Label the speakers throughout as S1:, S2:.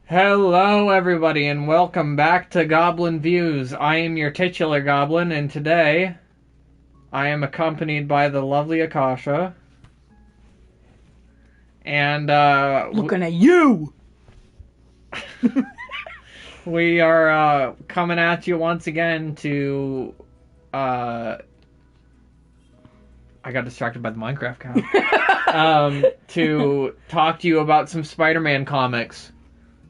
S1: Hello, everybody, and welcome back to Goblin Views. I am your titular goblin, and today I am accompanied by the lovely Akasha. And,
S2: Looking at you!
S1: we are, coming at you once again to, I got distracted by the Minecraft cow. To talk to you about some Spider-Man comics.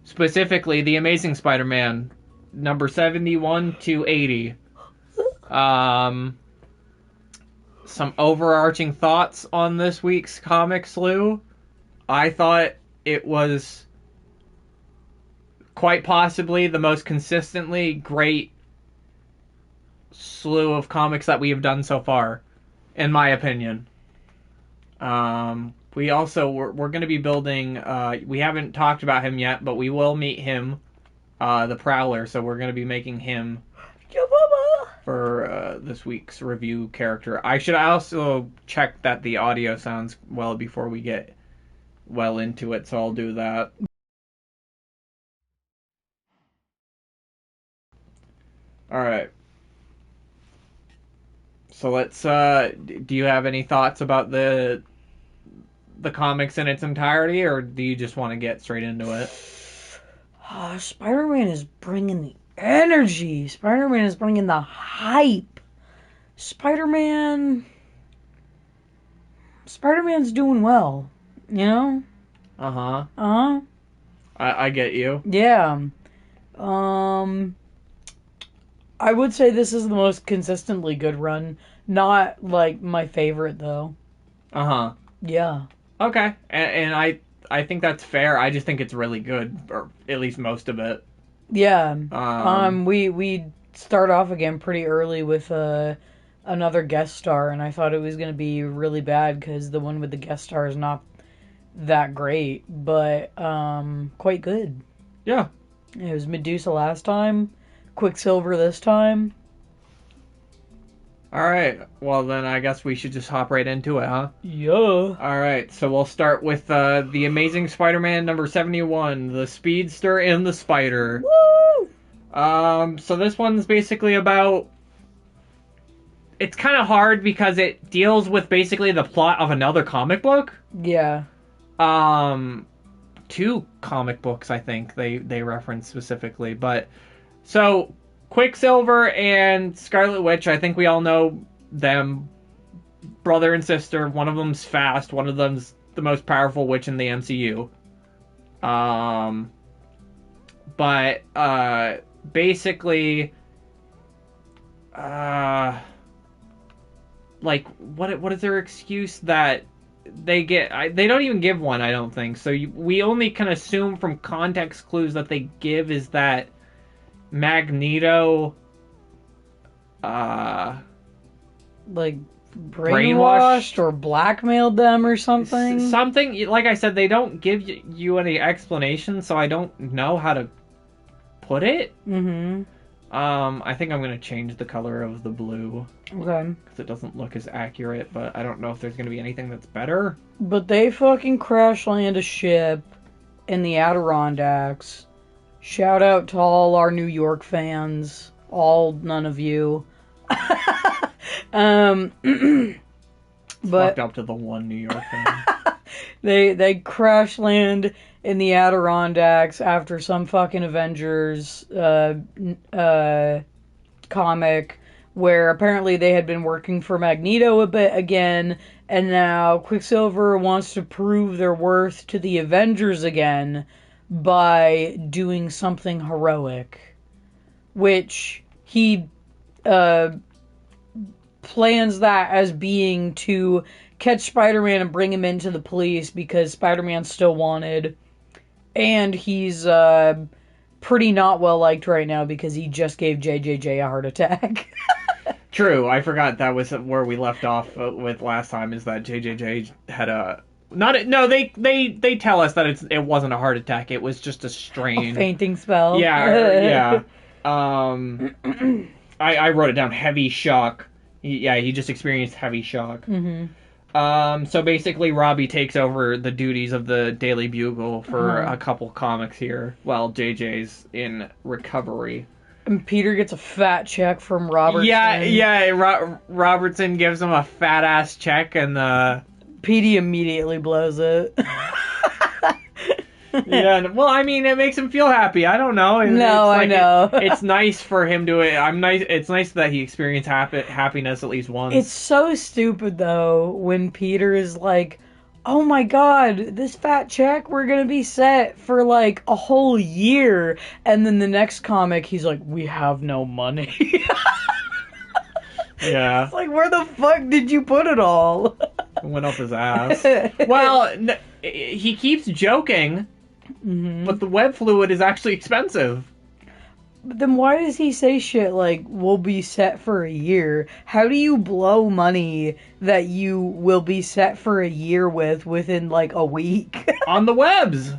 S1: Specifically, The Amazing Spider-Man, number 71 to 80. Some overarching thoughts on this week's comic slew. I thought it was quite possibly the most consistently great slew of comics that we have done so far, in my opinion. We're going to be building, we haven't talked about him yet, but we will meet him, the Prowler, so we're going to be making him for this week's review character. I should also check that the audio sounds well before we get well into it, so I'll do that. Alright. So let's, do you have any thoughts about the comics in its entirety, or do you just want to get straight into it?
S2: Spider-Man is bringing the energy. Spider-Man is bringing the hype. Spider-Man's doing well, you know?
S1: Uh-huh.
S2: Uh-huh.
S1: I get you.
S2: Yeah. I would say this is the most consistently good run. Not, like, my favorite, though.
S1: Uh-huh.
S2: Yeah.
S1: Okay. And I think that's fair. I just think it's really good, or at least most of it.
S2: Yeah. We start off again pretty early with another guest star, and I thought it was going to be really bad because the one with the guest star is not that great, but quite good.
S1: Yeah.
S2: It was Medusa last time, Quicksilver this time.
S1: Alright. Well, then I guess we should just hop right into it, huh?
S2: Yeah.
S1: Alright, so we'll start with The Amazing Spider-Man number 71, The Speedster and the Spider.
S2: Woo!
S1: So this one's basically about... It's kind of hard because it deals with basically the plot of another comic book.
S2: Yeah.
S1: Two comic books, I think, they reference specifically. But, so, Quicksilver and Scarlet Witch, I think we all know them. Brother and sister, one of them's fast, one of them's the most powerful witch in the MCU. Basically, like, what is their excuse that they get? They don't even give one, I don't think. So we only can assume from context clues that they give is that Magneto,
S2: Like, brainwashed or blackmailed them or something.
S1: Something, like I said, they don't give you any explanation, so I don't know how to put it.
S2: Mm-hmm.
S1: I think I'm going to change the color of the blue.
S2: Okay.
S1: Because it doesn't look as accurate, but I don't know if there's going to be anything that's better.
S2: But they fucking crash land a ship in the Adirondacks. Shout out to all our New York fans. None of you. But
S1: fucked up to the one New York fan.
S2: they crash land in the Adirondacks after some fucking Avengers comic where apparently they had been working for Magneto a bit again, and now Quicksilver wants to prove their worth to the Avengers again by doing something heroic, which he plans that as being to catch Spider-Man and bring him into the police because Spider-Man's still wanted, and he's pretty not well liked right now because he just gave JJJ a heart attack.
S1: True, I forgot that was where we left off with last time, is that JJJ had a... They tell us that it wasn't a heart attack, it was just a strain.
S2: A fainting spell.
S1: Yeah, I wrote it down, heavy shock. He just experienced heavy shock.
S2: Mm-hmm.
S1: So basically, Robbie takes over the duties of the Daily Bugle for a couple comics here, while JJ's in recovery.
S2: And Peter gets a fat check from Robertson.
S1: Robertson gives him a fat ass check, and
S2: Petey immediately blows it.
S1: Yeah, well, I mean, it makes him feel happy. I don't know.
S2: I know.
S1: It's nice for him to. It's nice that he experienced happiness at least once.
S2: It's so stupid though when Peter is like, "Oh my God, this fat check, we're gonna be set for like a whole year," and then the next comic, he's like, "We have no money."
S1: Yeah.
S2: It's like, where the fuck did you put it all?
S1: It went up his ass. Well, he keeps joking. Mm-hmm. But the web fluid is actually expensive.
S2: But then why does he say shit like, we'll be set for a year? How do you blow money that you will be set for a year within like a week?
S1: On the webs.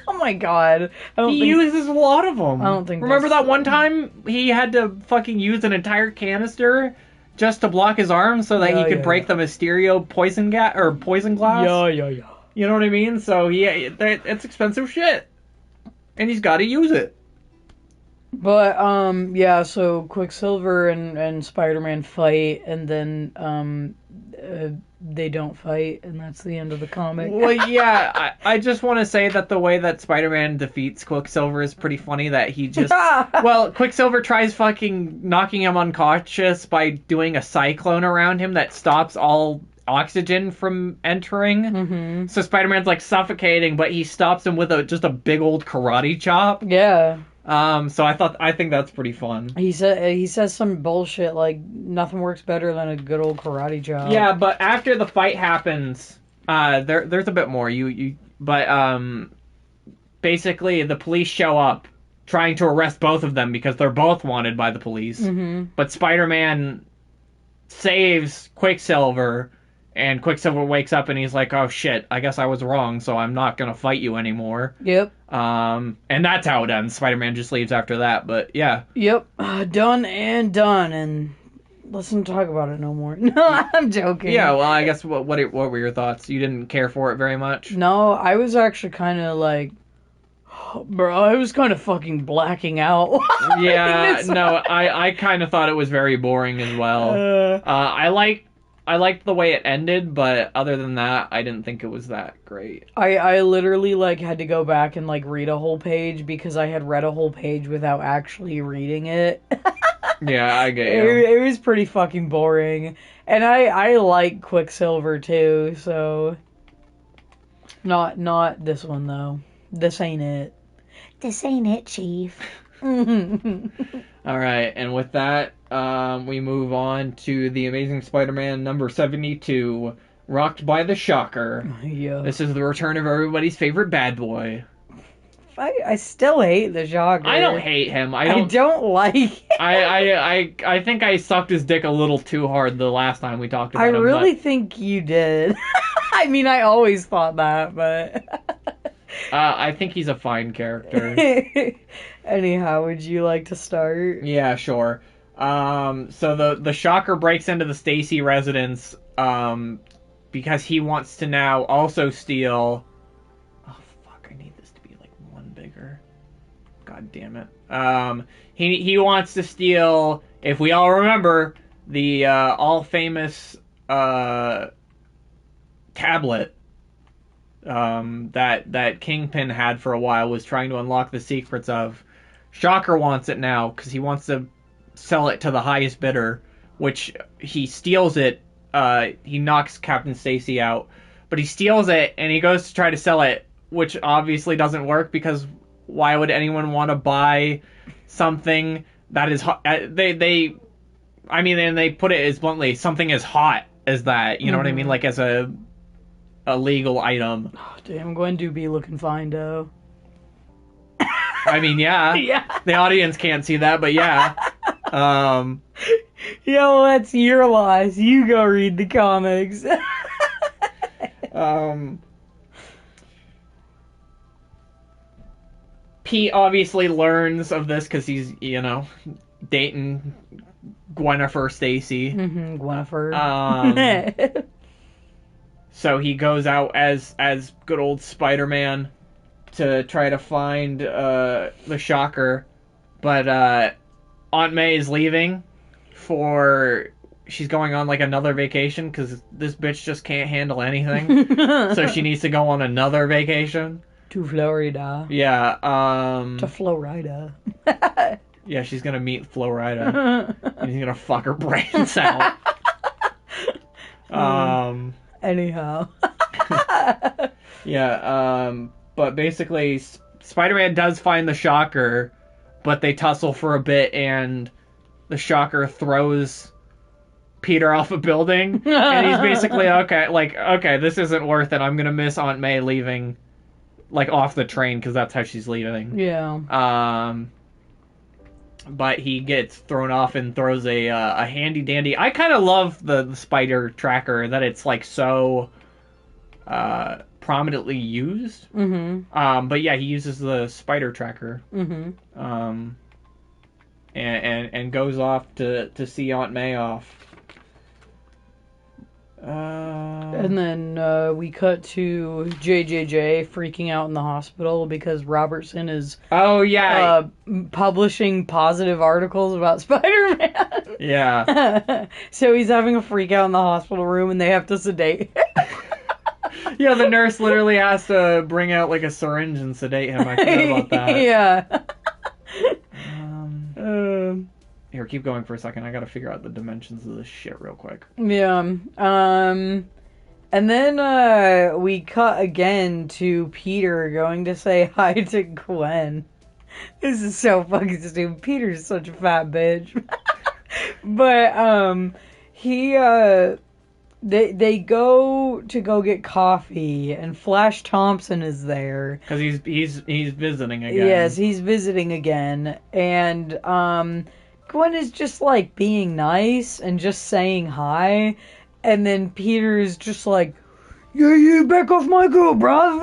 S2: Oh my God.
S1: He uses a lot of them.
S2: I don't think
S1: Remember that one time he had to fucking use an entire canister just to block his arm so that he could break the Mysterio poison glass?
S2: Yeah.
S1: You know what I mean? So it's expensive shit, and he's got to use it.
S2: But so Quicksilver and Spider-Man fight, and then they don't fight, and that's the end of the comic.
S1: Well, yeah, I just want to say that the way that Spider-Man defeats Quicksilver is pretty funny. That he just Quicksilver tries fucking knocking him unconscious by doing a cyclone around him that stops all oxygen from entering. Mm-hmm. So Spider-Man's like suffocating, but he stops him with just a big old karate chop.
S2: Yeah.
S1: So I think that's pretty fun.
S2: He says some bullshit like nothing works better than a good old karate chop.
S1: Yeah, but after the fight happens, there's a bit more. Basically the police show up trying to arrest both of them because they're both wanted by the police. Mm-hmm. But Spider-Man saves Quicksilver. And Quicksilver wakes up and he's like, "Oh shit, I guess I was wrong, so I'm not gonna fight you anymore."
S2: Yep.
S1: And that's how it ends. Spider-Man just leaves after that, but yeah.
S2: Yep. Done, and let's not talk about it no more. No, I'm joking.
S1: Yeah, well, I guess what were your thoughts? You didn't care for it very much?
S2: No, I was actually kind of like, bro, I was kind of fucking blacking out.
S1: Yeah, no, I kind of thought it was very boring as well. I liked the way it ended, but other than that, I didn't think it was that great.
S2: I literally like had to go back and like read a whole page because I had read a whole page without actually reading it.
S1: Yeah, I get you.
S2: It was pretty fucking boring. And I like Quicksilver too, so not this one though. This ain't it. This ain't it, Chief.
S1: Alright, and with that, we move on to The Amazing Spider-Man number 72, Rocked by the Shocker.
S2: Yeah.
S1: This is the return of everybody's favorite bad boy.
S2: I still hate the Shocker.
S1: I don't hate him. I
S2: don't like him.
S1: I think I sucked his dick a little too hard the last time we talked about him.
S2: I really think you did. I mean, I always thought that, but...
S1: I think he's a fine character.
S2: Anyhow, would you like to start?
S1: Yeah, sure. So the Shocker breaks into the Stacy residence because he wants to now also steal... Oh, fuck, I need this to be, like, one bigger. God damn it. He wants to steal, if we all remember, the all-famous tablet that Kingpin had for a while, was trying to unlock the secrets of. Shocker wants it now because he wants to sell it to the highest bidder, which he steals it. He knocks Captain Stacy out, but he steals it and he goes to try to sell it, which obviously doesn't work because why would anyone want to buy something that is hot? They put it as bluntly, something as hot as that. You know what I mean? Like as a legal item.
S2: Oh, damn, Gwen do be looking fine, though.
S1: I mean, yeah.
S2: Yeah.
S1: The audience can't see that, but yeah.
S2: Yeah, well, that's your loss. You go read the comics.
S1: Pete obviously learns of this because he's, dating Gwennifer Stacy.
S2: Gwennifer.
S1: So he goes out as good old Spider-Man to try to find the Shocker, but Aunt May is leaving she's going on like another vacation because this bitch just can't handle anything. So she needs to go on another vacation.
S2: To Florida.
S1: Yeah,
S2: To Florida.
S1: yeah, she's gonna meet Florida. And he's gonna fuck her brains out.
S2: Anyhow.
S1: Yeah, but basically, Spider-Man does find the Shocker, but they tussle for a bit, and the Shocker throws Peter off a building, and he's basically, okay, this isn't worth it. I'm gonna miss Aunt May leaving, like, off the train, because that's how she's leaving.
S2: Yeah.
S1: But he gets thrown off and throws a handy-dandy... I kind of love the spider tracker, that it's, like, so prominently used.
S2: Mm-hmm.
S1: But yeah, he uses the spider tracker.
S2: Mm-hmm.
S1: And goes off to see Aunt May off.
S2: And then we cut to JJJ freaking out in the hospital because Robertson is publishing positive articles about Spider-Man.
S1: Yeah.
S2: So he's having a freak out in the hospital room and they have to sedate.
S1: Yeah, the nurse literally has to bring out like a syringe and sedate him. I forgot about that.
S2: Yeah.
S1: Here, keep going for a second. I gotta figure out the dimensions of this shit real quick.
S2: Yeah. And then we cut again to Peter going to say hi to Gwen. This is so fucking stupid. Peter's such a fat bitch. But they go to go get coffee, and Flash Thompson is there
S1: because he's visiting again.
S2: Yes, he's visiting again, and Gwen is just like being nice and just saying hi, and then Peter's just like, yeah, back off my girl, bruv.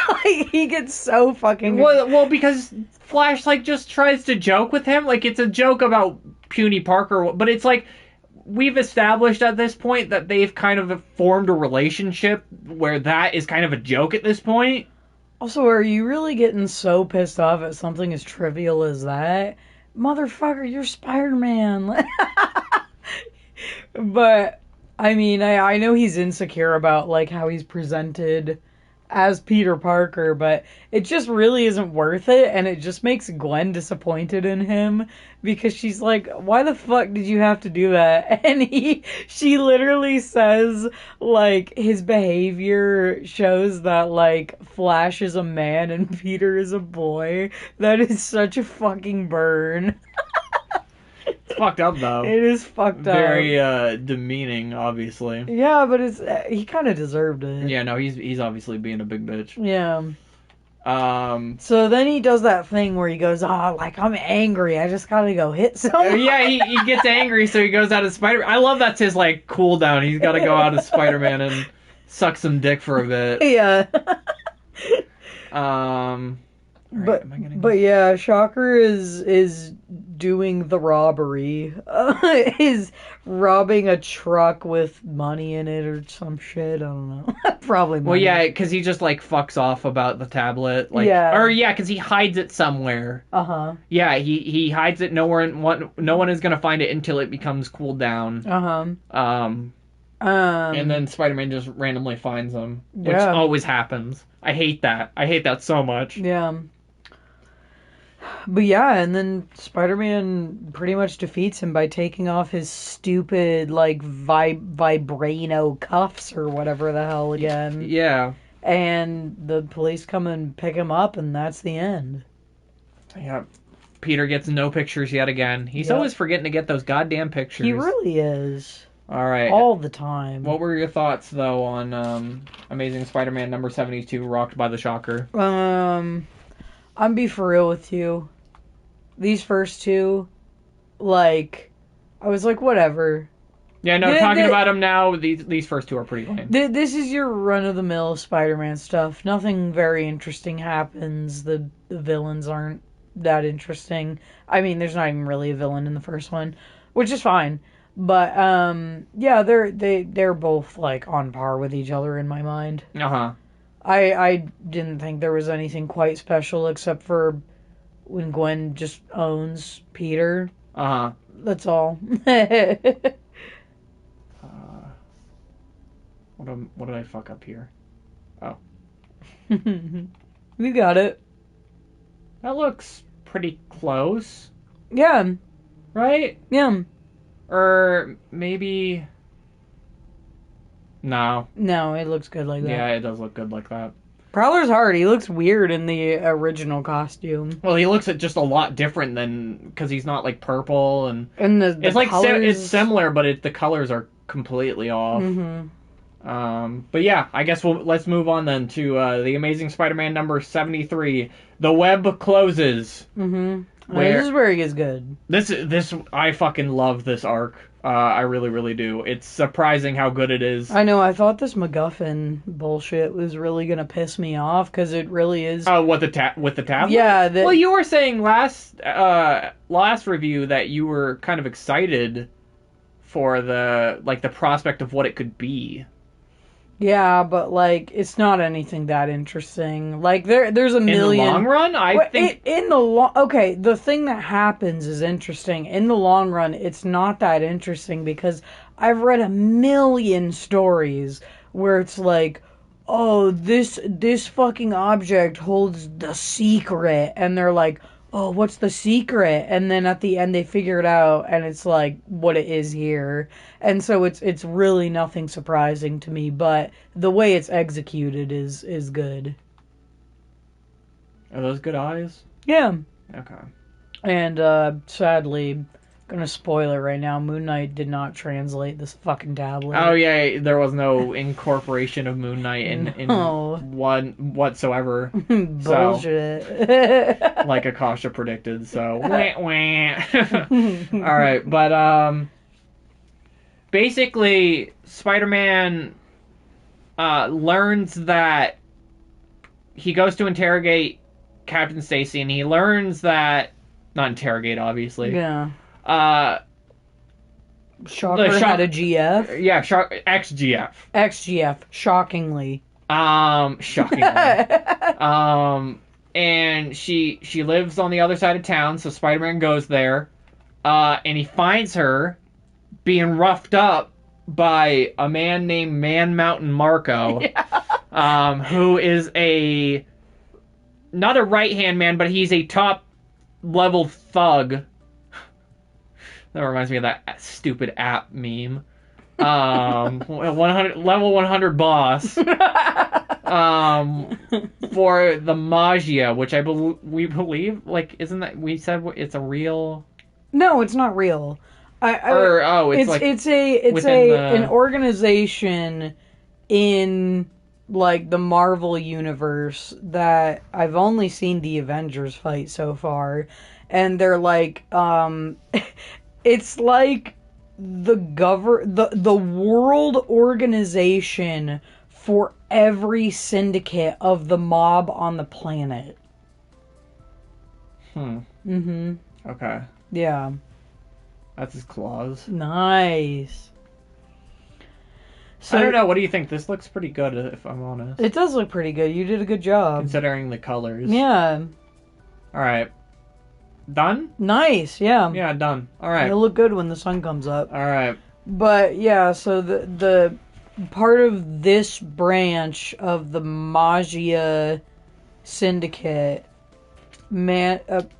S2: Like, he gets so fucking...
S1: Well, because Flash, like, just tries to joke with him. Like, it's a joke about puny Parker, but it's like, we've established at this point that they've kind of formed a relationship where that is kind of a joke at this point.
S2: Also, are you really getting so pissed off at something as trivial as that? Motherfucker, you're Spider-Man. But, I mean, I know he's insecure about, like, how he's presented as Peter Parker, but it just really isn't worth it, and it just makes Gwen disappointed in him, because she's like, why the fuck did you have to do that? And she literally says, like, his behavior shows that, like, Flash is a man and Peter is a boy. That is such a fucking burn.
S1: It's fucked up, though.
S2: It is fucked up.
S1: Very demeaning, obviously.
S2: Yeah, but he kind of deserved it.
S1: Yeah, no, he's obviously being a big bitch.
S2: Yeah. So then he does that thing where he goes, like, I'm angry, I just gotta go hit someone.
S1: Yeah, he gets angry, so he goes out as Spider-Man. I love that's his, like, cooldown. He's gotta go out as Spider-Man and suck some dick for a bit.
S2: Yeah.
S1: Right,
S2: but yeah, Shocker is doing the robbery. Is robbing a truck with money in it or some shit. I don't know. Probably money.
S1: Well, yeah, because he just, like, fucks off about the tablet. Like,
S2: yeah.
S1: Or, yeah, because he hides it somewhere.
S2: Uh-huh.
S1: Yeah, he hides it. No one is going to find it until it becomes cooled down.
S2: Uh-huh.
S1: And then Spider-Man just randomly finds them, which always happens. I hate that. I hate that so much.
S2: Yeah. But yeah, and then Spider-Man pretty much defeats him by taking off his stupid, like, vibrano cuffs or whatever the hell again.
S1: Yeah.
S2: And the police come and pick him up, and that's the end.
S1: Yeah. Peter gets no pictures yet again. He's always forgetting to get those goddamn pictures.
S2: He really is.
S1: All right.
S2: All the time.
S1: What were your thoughts, though, on Amazing Spider-Man number 72, Rocked by the Shocker?
S2: I'm be for real with you. These first two, like, I was like, whatever.
S1: Yeah, no, talking about them now, these first two are pretty lame.
S2: This is your run-of-the-mill Spider-Man stuff. Nothing very interesting happens. The villains aren't that interesting. I mean, there's not even really a villain in the first one, which is fine. But yeah, they're both like on par with each other in my mind.
S1: Uh-huh.
S2: I didn't think there was anything quite special except for when Gwen just owns Peter.
S1: Uh-huh.
S2: That's all.
S1: What did I fuck up here? Oh.
S2: You got it.
S1: That looks pretty close,
S2: Yeah.
S1: right?
S2: Yeah.
S1: Or maybe... No.
S2: No, it looks good like that.
S1: Yeah, it does look good like that.
S2: Prowler's hard. He looks weird in the original costume.
S1: Well, he looks at just a lot different than... Because he's not, like, purple and...
S2: And the
S1: It's like
S2: colors...
S1: it's similar, but the colors are completely off.
S2: Mm-hmm.
S1: But yeah, I guess let's move on then to The Amazing Spider-Man number 73. The Web Closes.
S2: Mm-hmm.
S1: Where-
S2: This is where he gets good.
S1: This I fucking love this arc. I really, really do. It's surprising how good it is.
S2: I know, I thought this MacGuffin bullshit was really gonna piss me off, because it really is...
S1: Oh, with the tablet?
S2: Yeah,
S1: Well, you were saying last review that you were kind of excited for the prospect of what it could be.
S2: Yeah, but, like, it's not anything that interesting. Like, there's a million...
S1: In the long run, I think...
S2: Okay, the thing that happens is interesting. In the long run, it's not that interesting, because I've read a million stories where it's like, oh, this fucking object holds the secret, and they're like, oh, what's the secret? And then at the end they figure it out, and it's like what it is here. And so it's really nothing surprising to me, but the way it's executed is good.
S1: Are those good eyes?
S2: Yeah.
S1: Okay.
S2: And sadly, gonna spoil it right now, Moon Knight did not translate this fucking tablet.
S1: Oh yeah, there was no incorporation of Moon Knight in one whatsoever.
S2: Bullshit.
S1: Like Akasha predicted, so wah, wah. Alright, but basically Spider-Man learns that he goes to interrogate Captain Stacy, and he learns that not interrogate, obviously.
S2: Yeah. Shocker had a GF.
S1: Yeah, XGF.
S2: XGF, shockingly.
S1: Shockingly. And she lives on the other side of town, so Spider-Man goes there, and he finds her being roughed up by a man named Man Mountain Marco, who is not a right-hand man, but he's a top-level thug. That reminds me of that stupid app meme. level 100 boss. For the Magia, which we believe, like, isn't that, we said it's a real...
S2: No, it's not real.
S1: It's
S2: an organization in, like, the Marvel universe that I've only seen the Avengers fight so far, and they're like, it's like the world organization for every syndicate of the mob on the planet. Mm-hmm.
S1: Okay.
S2: Yeah.
S1: That's his claws.
S2: Nice. So,
S1: I don't know. What do you think? This looks pretty good, if I'm honest.
S2: It does look pretty good. You did a good job.
S1: Considering the colors.
S2: Yeah.
S1: Alright. Done?
S2: Nice, yeah.
S1: Yeah, done. Alright.
S2: It'll look good when the sun comes up.
S1: Alright.
S2: But, yeah, so the part of this branch of the Magia Syndicate, Mountain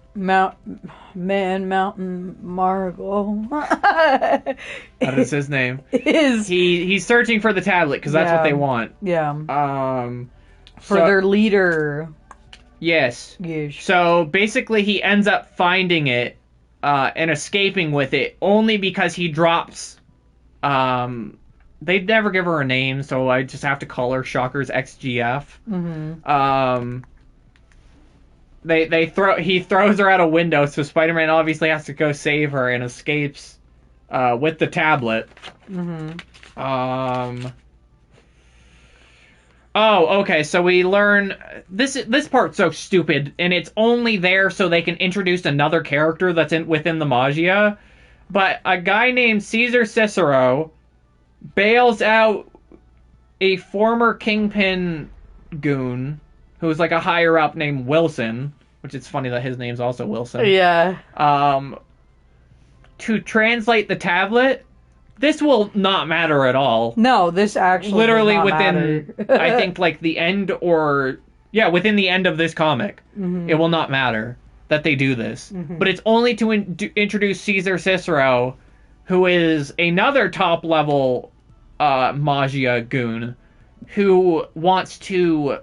S2: Marvel.
S1: That is his name. He's searching for the tablet because that's what they want.
S2: Yeah. For
S1: So-
S2: their leader.
S1: Yes.
S2: Yes.
S1: So basically, he ends up finding it and escaping with it only because he drops. They never give her a name, so I just have to call her Shocker's XGF.
S2: Mm-hmm.
S1: He throws her out a window, so Spider-Man obviously has to go save her and escapes with the tablet.
S2: Mm-hmm.
S1: Oh, okay. So we learn this part's so stupid, and it's only there so they can introduce another character that's within the Magia. But a guy named Caesar Cicero bails out a former Kingpin goon who's like a higher up named Wilson, which is funny that his name's also Wilson.
S2: Yeah.
S1: To translate the tablet. This will not matter at all.
S2: No, this actually
S1: literally
S2: does not
S1: within
S2: matter.
S1: I think like the end within the end of this comic. It will not matter that they do this. But it's only to introduce Caesar Cicero, who is another top level Magia goon who wants to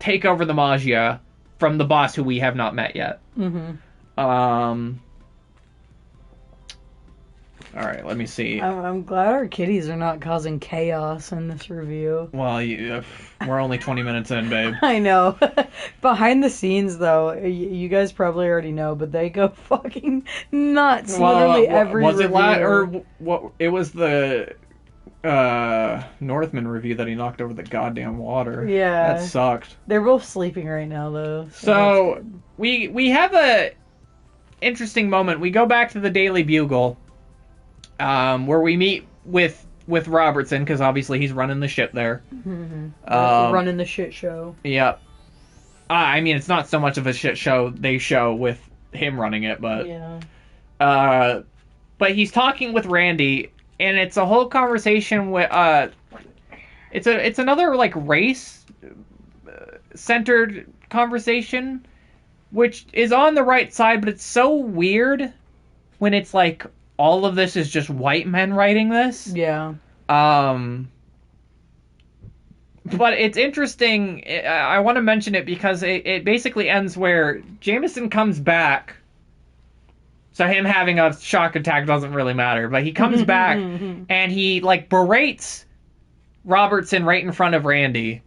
S1: take over the Magia from the boss who we have not met yet. All right, let me see.
S2: I'm glad our kitties are not causing chaos in this review.
S1: Well, we're only 20 minutes in, babe.
S2: I know. Behind the scenes, though, you guys probably already know, but they go fucking nuts. Literally every
S1: was
S2: review.
S1: Or what? It was the Northman review that he knocked over the goddamn water.
S2: Yeah,
S1: that sucked.
S2: They're both sleeping right now, though.
S1: So we have a interesting moment. We go back to the Daily Bugle. Where we meet with Robertson, because obviously he's running the ship there.
S2: Running the shit show.
S1: Yep. I mean, it's not so much of a shit show they show with him running it, but...
S2: Yeah.
S1: But he's talking with Randy, and it's a whole conversation with... It's another, like, race-centered conversation, which is on the right side, but it's so weird when it's, like... all of this is just white men writing this.
S2: Yeah.
S1: But it's interesting. I want to mention it because it basically ends where Jameson comes back. So him having a shock attack doesn't really matter. But he comes back and he, like, berates Robertson right in front of Randy.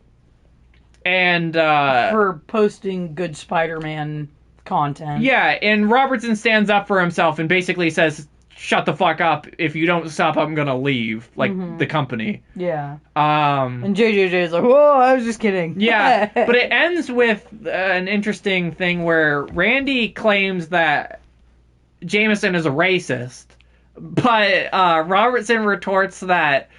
S1: And,
S2: for posting good Spider-Man content.
S1: Yeah, and Robertson stands up for himself and basically says... shut the fuck up. If you don't stop, I'm gonna leave. Like, the company.
S2: Yeah.
S1: And
S2: JJJ's like, whoa, I was just kidding.
S1: Yeah, but it ends with an interesting thing where Randy claims that Jameson is a racist. But Robertson retorts that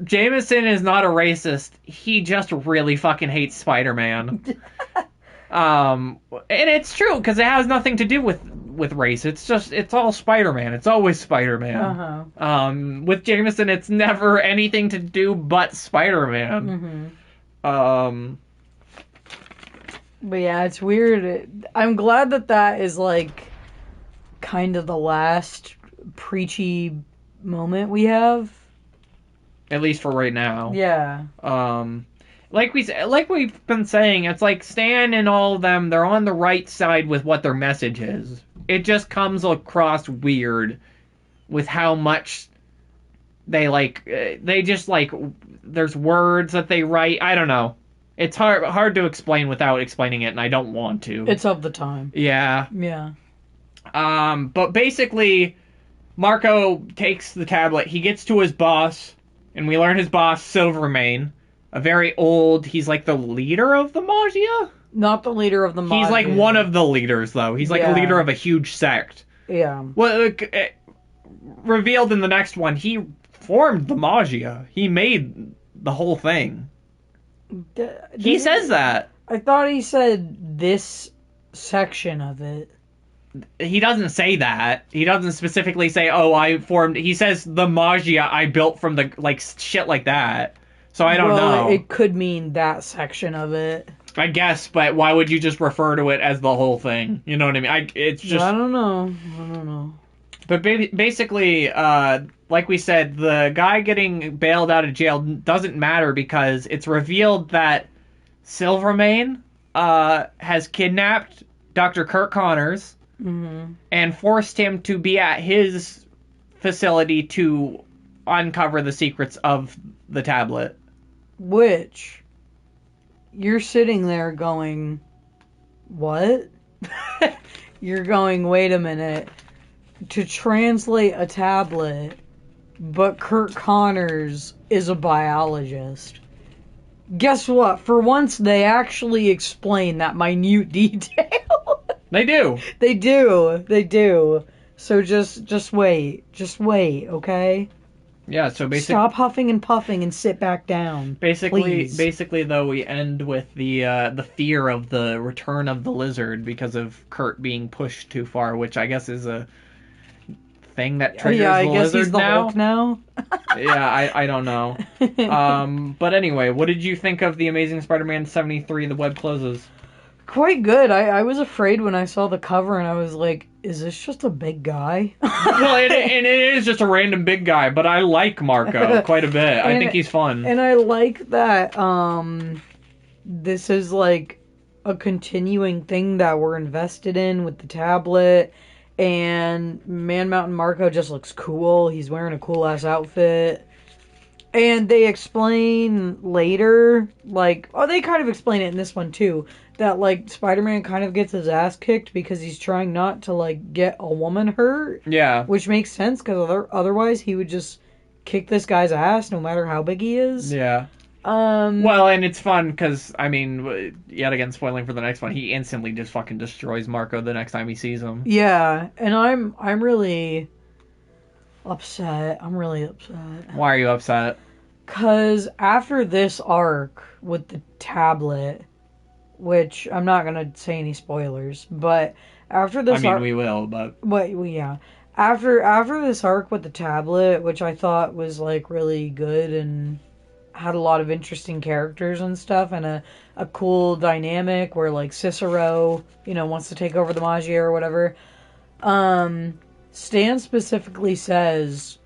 S1: Jameson is not a racist. He just really fucking hates Spider-Man. And it's true, because it has nothing to do with race. It's all Spider-Man. It's always Spider-Man. With Jameson, it's never anything to do but Spider-Man.
S2: But yeah, it's weird. I'm glad that is, like, kind of the last preachy moment we have.
S1: At least for right now.
S2: Yeah.
S1: Like we've been saying, it's like Stan and all of them, they're on the right side with what their message is. It just comes across weird with how much they just there's words that they write. I don't know. It's hard to explain without explaining it, and I don't want to.
S2: It's of the time.
S1: Yeah.
S2: Yeah.
S1: But basically, Marco takes the tablet, he gets to his boss, and we learn his boss, Silvermane. A very old... he's like the leader of the Magia?
S2: Not the leader of the Magia.
S1: He's like one of the leaders, though. He's like a leader of a huge sect.
S2: Yeah.
S1: Well, revealed in the next one, he formed the Magia. He made the whole thing. He says that.
S2: I thought he said this section of it.
S1: He doesn't say that. He doesn't specifically say, oh, I formed... he says the Magia I built from the... like, shit like that. So I don't know.
S2: It could mean that section of it.
S1: I guess, but why would you just refer to it as the whole thing? You know what I mean? It's just...
S2: I don't know.
S1: But basically, like we said, the guy getting bailed out of jail doesn't matter because it's revealed that Silvermane has kidnapped Dr. Kirk Connors and forced him to be at his facility to uncover the secrets of the tablet.
S2: Which, you're sitting there going, what? You're going, wait a minute. To translate a tablet, but Kirk Connors is a biologist. Guess what? For once, they actually explain that minute detail.
S1: They do.
S2: They do. So just wait. Just wait, okay?
S1: Yeah, so basically...
S2: Stop huffing and puffing and sit back down. Please.
S1: Basically, though, we end with the fear of the return of the lizard because of Kurt being pushed too far, which I guess is a thing that triggers
S2: I
S1: the
S2: guess
S1: lizard
S2: he's the
S1: now.
S2: Hulk now.
S1: Yeah, I don't know. But anyway, what did you think of The Amazing Spider-Man 73, The Web Closes?
S2: Quite good. I was afraid when I saw the cover and I was like, is this just a big guy?
S1: Well, it is just a random big guy, but I like Marco quite a bit. I think he's fun.
S2: And I like that this is like a continuing thing that we're invested in with the tablet. And Man Mountain Marco just looks cool. He's wearing a cool ass outfit. And they explain later, like, they kind of explain it in this one too, that, like, Spider-Man kind of gets his ass kicked because he's trying not to, like, get a woman hurt.
S1: Yeah.
S2: Which makes sense, because otherwise he would just kick this guy's ass no matter how big he is.
S1: Yeah. Well, and it's fun, because, I mean, yet again, spoiling for the next one, he instantly just fucking destroys Marco the next time he sees him.
S2: Yeah, and I'm really upset. I'm really upset.
S1: Why are you upset?
S2: Because after this arc with the tablet, which I'm not going to say any spoilers, but after this
S1: arc... we will, but...
S2: But, yeah. After this arc with the tablet, which I thought was, like, really good and had a lot of interesting characters and stuff, and a cool dynamic where, like, Cicero, wants to take over the Magier or whatever, Stan specifically says,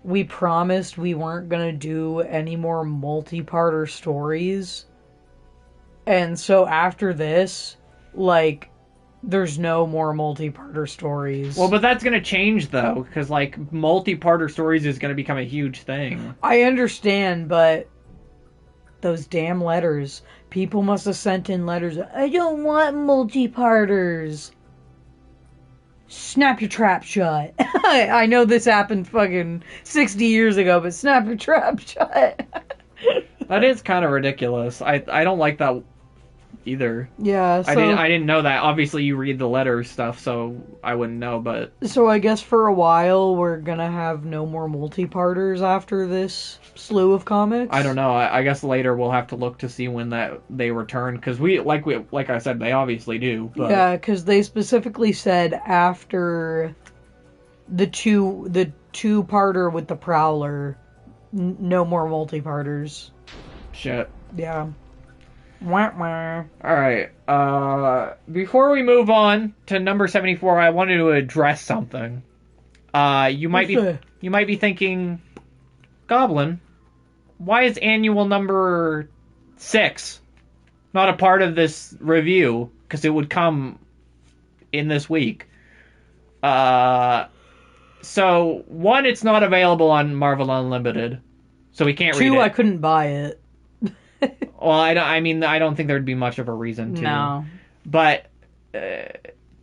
S2: we promised we weren't going to do any more multi-parter stories. And so after this, like, there's no more multi-parter stories.
S1: Well, but that's going to change, though, because, like, multi-parter stories is going to become a huge thing.
S2: I understand, but those damn letters. People must have sent in letters. I don't want multi-parters. Snap your trap shut. I know this happened fucking 60 years ago, but snap your trap shut.
S1: That is kind of ridiculous. I don't like that either.
S2: Yeah, so...
S1: I didn't know that. Obviously, you read the letter stuff, so I wouldn't know, but...
S2: So I guess for a while, we're gonna have no more multi-parters after this slew of comics?
S1: I don't know. I guess later we'll have to look to see when they return, because like I said, they obviously do. But...
S2: Yeah, because they specifically said after the two-parter with the Prowler, no more multi-parters.
S1: Shit.
S2: Yeah. Wah, wah.
S1: Alright, before we move on to number 74, I wanted to address something. You might be thinking, Goblin, why is annual number 6 not a part of this review? Because it would come in this week. So, one, it's not available on Marvel Unlimited, so we can't read it.
S2: Two, I couldn't buy it.
S1: Well, I don't think there'd be much of a reason to.
S2: No.
S1: But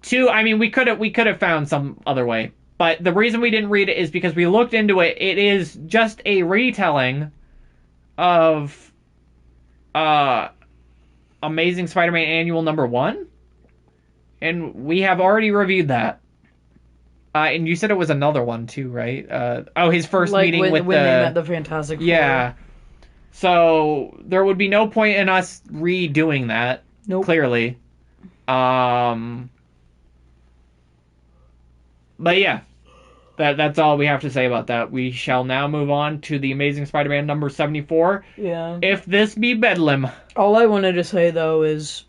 S1: two, I mean, we could have found some other way. But the reason we didn't read it is because we looked into it. It is just a retelling of Amazing Spider-Man Annual number 1, and we have already reviewed that. And you said it was another one too, right? His first meeting
S2: when
S1: with
S2: they met the Fantastic Four.
S1: Yeah. So, there would be no point in us redoing that,
S2: nope.
S1: Clearly. But yeah, that's all we have to say about that. We shall now move on to The Amazing Spider-Man number 74.
S2: Yeah.
S1: If This Be Bedlam.
S2: All I wanted to say, though, is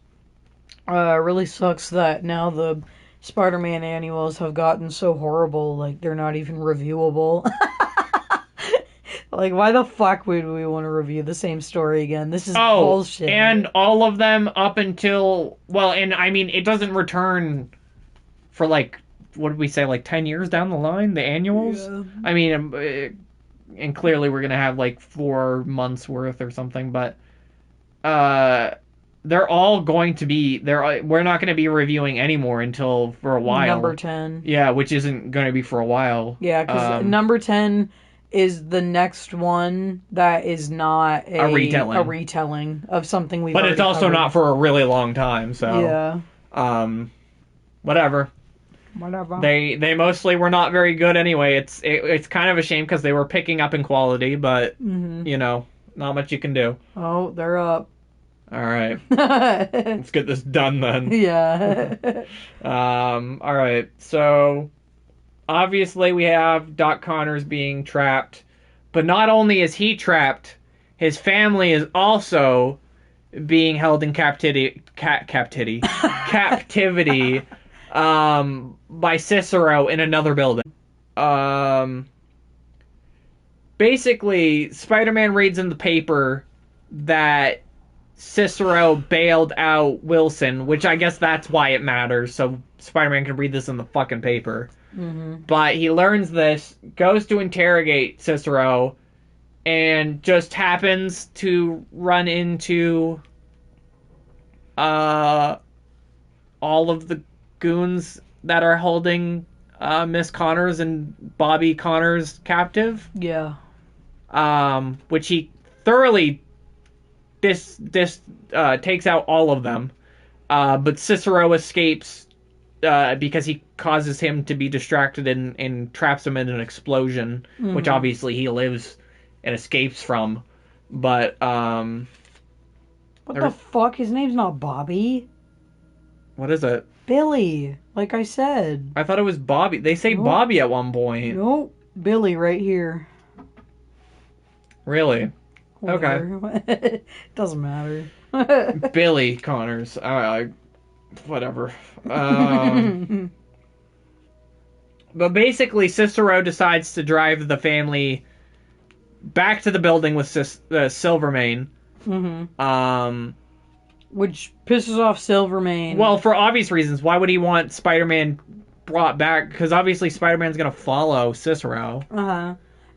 S2: it really sucks that now the Spider-Man annuals have gotten so horrible, like, they're not even reviewable. Like, why the fuck would we want to review the same story again? This is bullshit.
S1: And all of them up until... Well, and I mean, it doesn't return for, like, what did we say, like 10 years down the line? The annuals?
S2: Yeah.
S1: I mean, and clearly we're going to have, like, 4 months worth or something, but... they're all going to be... We're not going to be reviewing anymore until for a while.
S2: Number 10.
S1: Yeah, which isn't going to be for a while.
S2: Yeah, because number 10... is the next one that is not a retelling of something we've already
S1: But it's also
S2: covered.
S1: not for a really long time, so...
S2: Yeah.
S1: Whatever.
S2: Whatever.
S1: They mostly were not very good anyway. It's kind of a shame because they were picking up in quality, but you know, not much you can do.
S2: Oh, they're up.
S1: All right, let's get this done then.
S2: Yeah.
S1: All right. So obviously we have Doc Connors being trapped, but not only is he trapped, his family is also being held in captivity. By Cicero in another building. Basically, Spider-Man reads in the paper that Cicero bailed out Wilson, which I guess that's why it matters, so Spider-Man can read this in the fucking paper. But he learns this, goes to interrogate Cicero, and just happens to run into all of the goons that are holding Miss Connors and Bobby Connors captive.
S2: Yeah.
S1: Which he thoroughly takes out all of them. But Cicero escapes because he causes him to be distracted and traps him in an explosion, which obviously he lives and escapes from. But
S2: what the fuck? His name's not Bobby.
S1: What is it?
S2: Billy, like I said.
S1: I thought it was Bobby. They say
S2: Nope.
S1: Bobby at one point.
S2: Nope. Billy right here.
S1: Really?
S2: Whatever. Doesn't matter.
S1: Billy Connors. Whatever. But basically, Cicero decides to drive the family back to the building with Silvermane.
S2: Which pisses off Silvermane.
S1: Well, for obvious reasons. Why would he want Spider-Man brought back? Because obviously Spider-Man's going to follow Cicero.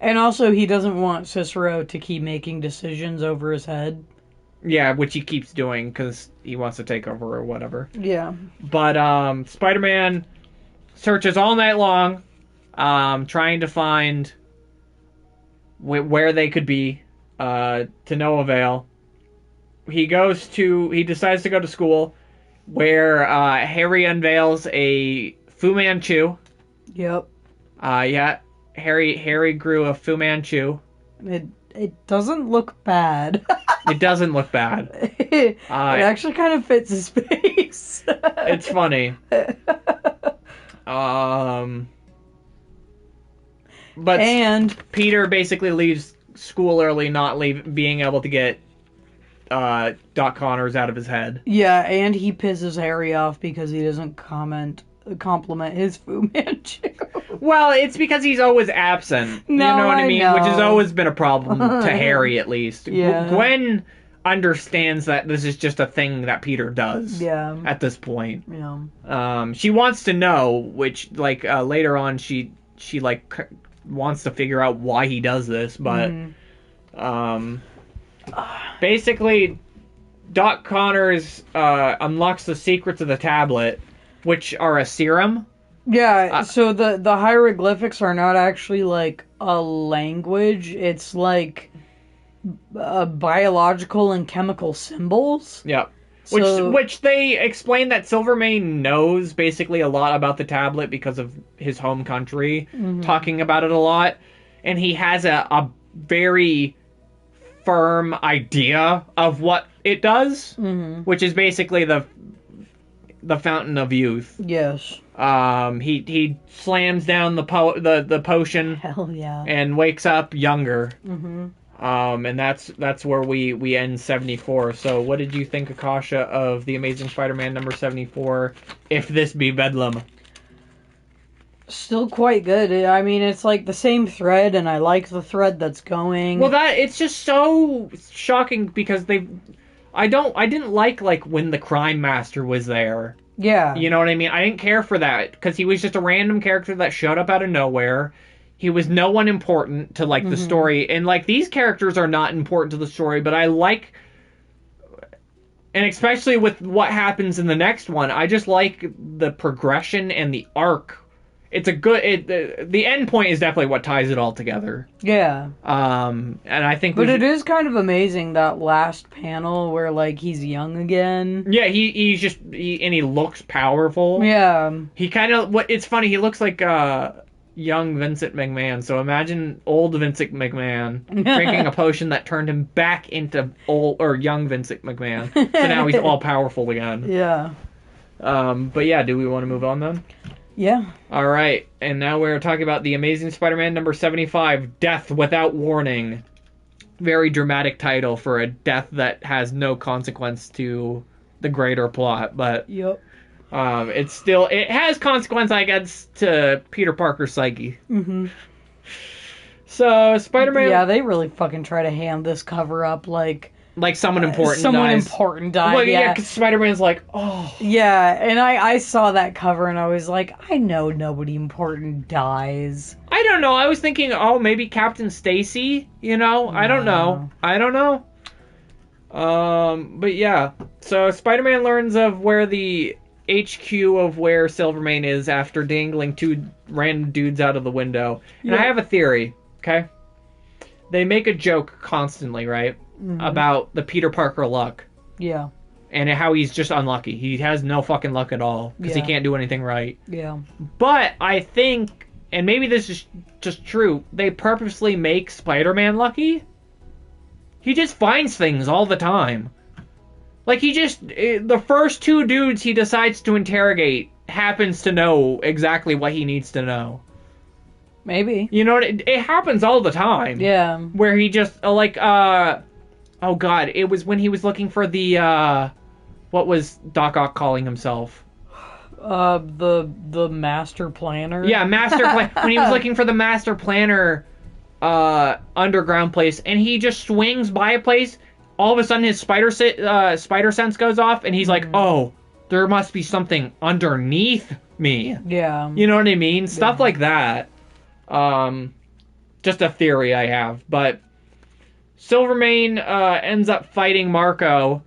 S2: And also, he doesn't want Cicero to keep making decisions over his head.
S1: Yeah, which he keeps doing because he wants to take over or whatever.
S2: Yeah.
S1: But Spider-Man searches all night long, trying to find where they could be, to no avail. He decides to go to school, where Harry unveils a Fu Manchu.
S2: Yep.
S1: Yeah, Harry grew a Fu Manchu.
S2: It doesn't look bad.
S1: It doesn't look bad.
S2: It actually kind of fits his face.
S1: It's funny. But Peter basically leaves school early, not being able to get Doc Connors out of his head.
S2: Yeah, and he pisses Harry off because he doesn't compliment his Fu Manchu.
S1: Well, it's because he's always absent.
S2: No,
S1: you know what I mean?
S2: know.
S1: Which has always been a problem to Harry, at least.
S2: Yeah.
S1: Gwen understands that this is just a thing that Peter does.
S2: Yeah.
S1: At this point.
S2: Yeah.
S1: She wants to know, which later on she wants to figure out why he does this, but basically Doc Connors unlocks the secrets of the tablet, which are a serum.
S2: Yeah, so the hieroglyphics are not actually like a language. It's like biological and chemical symbols.
S1: Yep.
S2: So,
S1: Which they explain that Silvermane knows basically a lot about the tablet because of his home country, talking about it a lot. And he has a very firm idea of what it does, which is basically the fountain of youth.
S2: Yes.
S1: He slams down the potion.
S2: Hell yeah.
S1: And wakes up younger. And that's where we end 74. So what did you think, Akasha, of The Amazing Spider-Man number 74, If This Be Bedlam?
S2: Still quite good. I mean, it's like the same thread, and I like the thread that's going.
S1: Well, it's just so shocking because I didn't like when the Crime Master was there.
S2: Yeah.
S1: You know what I mean? I didn't care for that because he was just a random character that showed up out of nowhere. He was no one important to the story, and these characters are not important to the story, but I like, and especially with what happens in the next one, I just like the progression and the arc it's a good. The end point is definitely what ties it all together.
S2: Yeah.
S1: And I think,
S2: but it is kind of amazing that last panel where like he's young again.
S1: Yeah, he's just and he looks powerful.
S2: Yeah.
S1: He kind of it's funny. He looks like young Vincent McMahon. So imagine old Vincent McMahon drinking a potion that turned him back into old or young Vincent McMahon. So now he's all powerful again.
S2: Yeah.
S1: But yeah, do we want to move on then?
S2: Yeah.
S1: All right, and now we're talking about The Amazing Spider-Man number 75, Death Without Warning. Very dramatic title for a death that has no consequence to the greater plot, but
S2: Yep.
S1: it has consequence, I guess, to Peter Parker's psyche.
S2: Mm-hmm.
S1: So Spider-Man,
S2: Yeah, they really fucking try to hand this cover up like
S1: someone important
S2: someone
S1: dies.
S2: important died.
S1: Well,
S2: yeah,
S1: 'cause Spider-Man's like, oh.
S2: Yeah, and I saw that cover and I was like, I know nobody important dies.
S1: I don't know. I was thinking, oh, maybe Captain Stacy. You know, I don't know. But yeah. So Spider-Man learns of where the HQ of where Silvermane is after dangling two random dudes out of the window. And
S2: Yeah.
S1: I have a theory. Okay. They make a joke constantly, right?
S2: Mm-hmm.
S1: About the Peter Parker luck.
S2: Yeah.
S1: And how he's just unlucky. He has no fucking luck at all. Because he
S2: Yeah.
S1: can't do anything right.
S2: Yeah.
S1: But I think, and maybe this is just true, they purposely make Spider-Man lucky. He just finds things all the time. Like, the first two dudes he decides to interrogate happens to know exactly what he needs to know.
S2: Maybe.
S1: You know, it happens all the time.
S2: Yeah.
S1: Where he just, oh god, it was when he was looking for the, what was Doc Ock calling himself?
S2: The master planner.
S1: Yeah, master plan. When he was looking for the master planner, underground place, and he just swings by a place, all of a sudden his spider sense goes off, and he's like, oh, there must be something underneath me.
S2: Yeah.
S1: You know what I mean? Stuff like that. Just a theory I have, but Silvermane ends up fighting Marco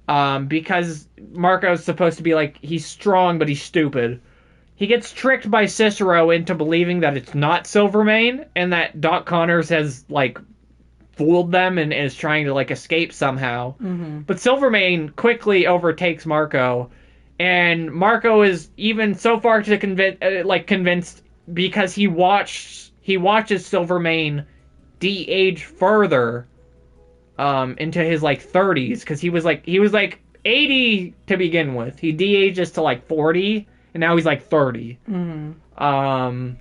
S1: because Marco's supposed to be like, he's strong but he's stupid. He gets tricked by Cicero into believing that it's not Silvermane and that Doc Connors has like fooled them and is trying to like escape somehow.
S2: Mm-hmm.
S1: But Silvermane quickly overtakes Marco, and Marco is even so far to convinced because he watches Silvermane de-age further into his like 30s, because he was like 80 to begin with. He de-ages to like 40, and now he's like 30.
S2: Mm-hmm.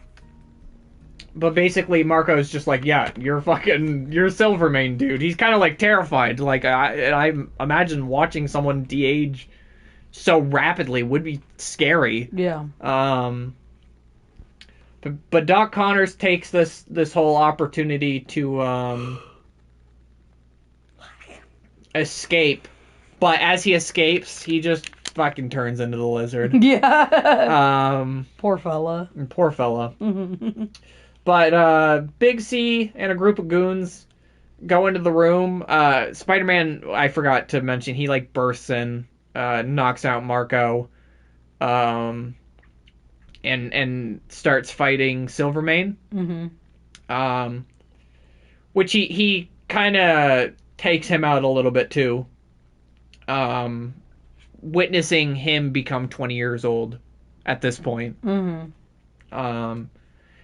S1: But basically Marco's just like, yeah, you're Silvermane, dude. He's kind of like terrified. Like I imagine watching someone de-age so rapidly would be scary.
S2: Yeah.
S1: But Doc Connors takes this whole opportunity to escape. But as he escapes, he just fucking turns into the lizard.
S2: Yeah. Poor fella.
S1: Poor fella. But Big C and a group of goons go into the room. Spider-Man, I forgot to mention, he like bursts in, knocks out Marco, and starts fighting Silvermane.
S2: Mm-hmm.
S1: Which he kind of takes him out a little bit too. Witnessing him become 20 years old at this point.
S2: Mm-hmm.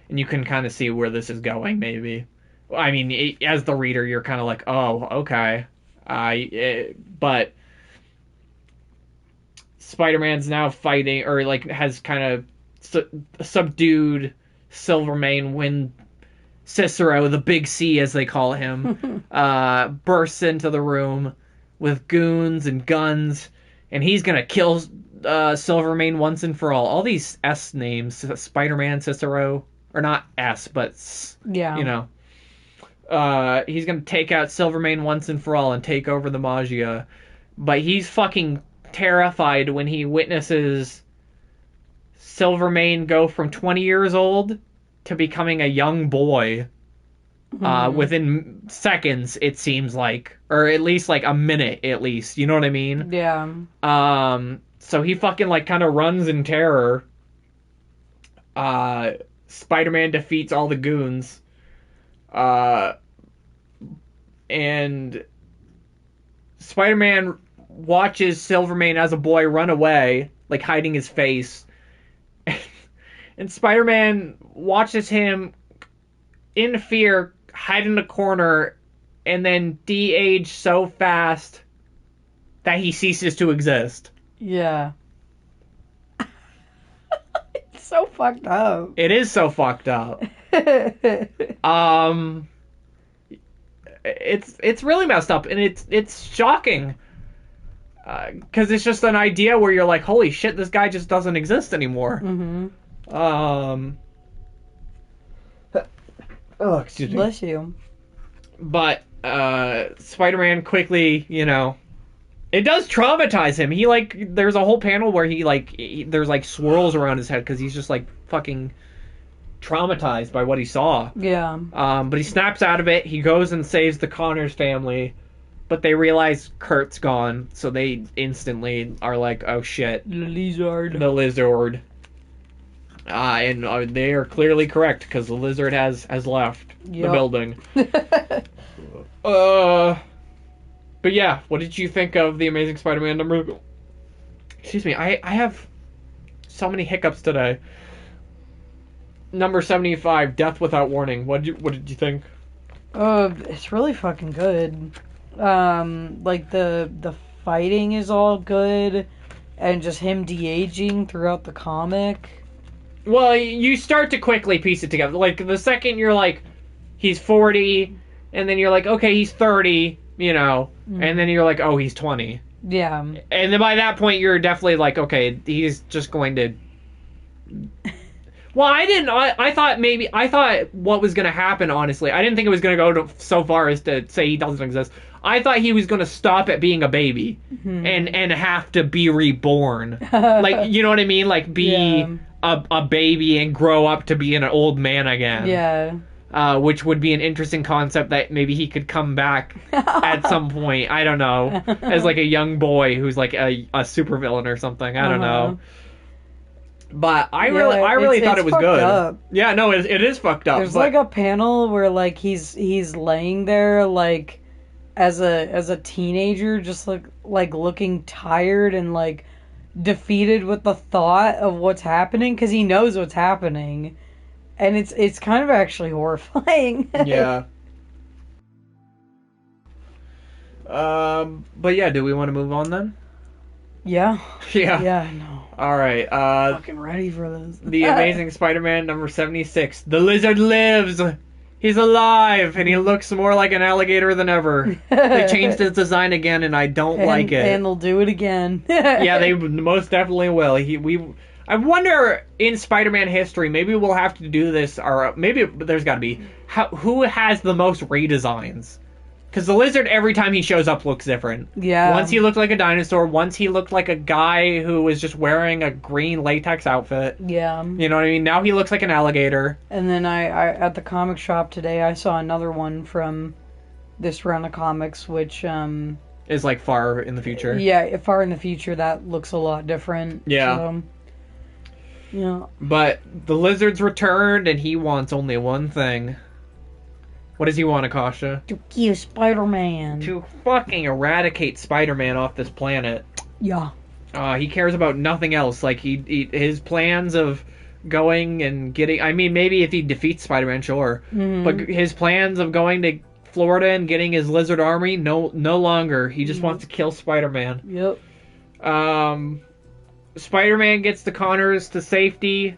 S1: And you can kind of see where this is going, maybe. I mean, as the reader, you're kind of like, oh, okay. But Spider-Man's now fighting, or like has kind of subdued Silvermane when Cicero, the Big C as they call him, bursts into the room with goons and guns, and he's gonna kill Silvermane once and for all. All these S names, Spider-Man, Cicero, or not S, but
S2: yeah,
S1: you know. He's gonna take out Silvermane once and for all and take over the Magia. But he's fucking terrified when he witnesses Silvermane go from 20 years old to becoming a young boy. Within seconds, it seems like. Or at least like a minute, at least. You know what I mean?
S2: Yeah.
S1: So he fucking like kind of runs in terror. Spider-Man defeats all the goons. And Spider-Man watches Silvermane as a boy run away, like hiding his face. And Spider-Man watches him in fear hide in a corner and then de-age so fast that he ceases to exist.
S2: Yeah. It's so fucked up.
S1: It is so fucked up. It's really messed up, and it's shocking. Because it's just an idea where you're like, holy shit, this guy just doesn't exist anymore.
S2: Mm-hmm.
S1: Oh, excuse me.
S2: Bless you.
S1: But Spider-Man quickly, it does traumatize him. He there's a whole panel where there's like swirls around his head because he's just like fucking traumatized by what he saw.
S2: Yeah.
S1: But he snaps out of it. He goes and saves the Connors family, but they realize Kurt's gone, so they instantly are like, oh shit.
S2: The lizard.
S1: The lizard. And they are clearly correct because the lizard has left the building. But yeah, what did you think of the Amazing Spider-Man number? Excuse me, I have so many hiccups today. Number 75, Death Without Warning. What did you think?
S2: It's really fucking good. Like the fighting is all good, and just him de-aging throughout the comic.
S1: Well, you start to quickly piece it together. Like, the second you're like, he's 40, and then you're like, okay, he's 30, and then you're like, oh, he's 20.
S2: Yeah.
S1: And then by that point, you're definitely like, okay, he's just going to... Well, I thought what was going to happen, honestly. I didn't think it was going to go so far as to say he doesn't exist. I thought he was going to stop at being a baby and have to be reborn. Like, you know what I mean? Like, be a baby and grow up to be an old man again.
S2: Yeah.
S1: Which would be an interesting concept that maybe he could come back at some point. I don't know. As like a young boy who's like a supervillain or something. I don't know. But I really thought it was good.
S2: Up.
S1: Yeah, no, it is fucked up.
S2: There's like a panel where like he's laying there like as a teenager, just like looking tired and like defeated with the thought of what's happening because he knows what's happening, and it's kind of actually horrifying.
S1: Yeah. But yeah, do we want to move on then?
S2: Yeah.
S1: Yeah.
S2: Yeah. No.
S1: All right.
S2: Fucking ready for this.
S1: The Amazing Spider-Man number 76. The lizard lives. He's alive, and he looks more like an alligator than ever. They changed his design again, and I don't like it.
S2: And they'll do it again.
S1: Yeah, they most definitely will. I wonder, in Spider-Man history, maybe we'll have to do this, or maybe there's got to be, who has the most redesigns? Because the lizard, every time he shows up, looks different.
S2: Yeah.
S1: Once he looked like a dinosaur. Once he looked like a guy who was just wearing a green latex outfit.
S2: Yeah.
S1: You know what I mean? Now he looks like an alligator.
S2: And then I at the comic shop today, I saw another one from this run of comics, which
S1: is like far in the future.
S2: Yeah, far in the future, that looks a lot different.
S1: Yeah.
S2: So, yeah.
S1: But the lizard's returned, and he wants only one thing. What does he want, Akasha?
S2: To kill Spider-Man.
S1: To fucking eradicate Spider-Man off this planet.
S2: Yeah.
S1: He cares about nothing else. Like, his plans of going and getting... I mean, maybe if he defeats Spider-Man, sure. Mm-hmm. But his plans of going to Florida and getting his lizard army, no longer. He just wants to kill Spider-Man.
S2: Yep.
S1: Spider-Man gets the Connors to safety.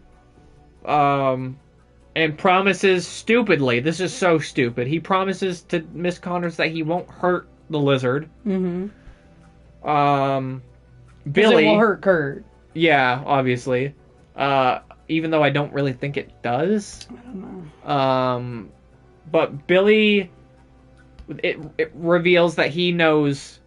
S1: And promises stupidly. This is so stupid. He promises to Miss Connors that he won't hurt the lizard. Mm-hmm. Billy...
S2: it will hurt Kurt.
S1: Yeah, obviously. Even though I don't really think it does.
S2: I don't know.
S1: But Billy... It reveals that he knows...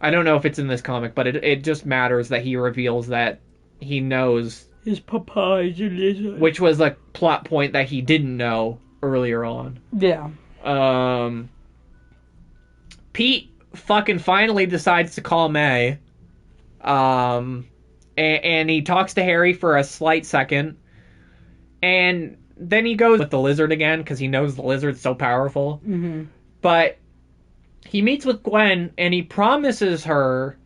S1: I don't know if it's in this comic, but it just matters that he reveals that he knows...
S2: His papa is a lizard.
S1: Which was a plot point that he didn't know earlier on.
S2: Yeah.
S1: Pete fucking finally decides to call May. and he talks to Harry for a slight second, and then he goes with the lizard again because he knows the lizard's so powerful.
S2: Mm-hmm.
S1: But he meets with Gwen, and he promises her,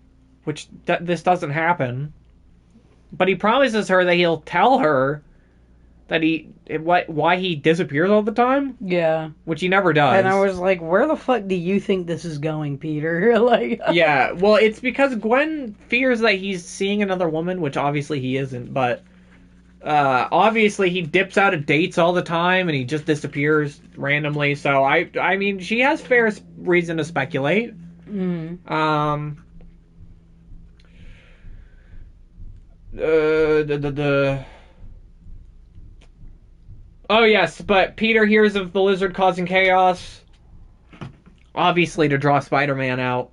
S1: which this doesn't happen, but he promises her that he'll tell her that why he disappears all the time.
S2: Yeah.
S1: Which he never does.
S2: And I was like, where the fuck do you think this is going, Peter? Like,
S1: yeah, well, it's because Gwen fears that he's seeing another woman, which obviously he isn't, but obviously he dips out of dates all the time and he just disappears randomly, so I mean, she has fair reason to speculate.
S2: Mm-hmm.
S1: Oh, yes, but Peter hears of the lizard causing chaos, obviously to draw Spider-Man out,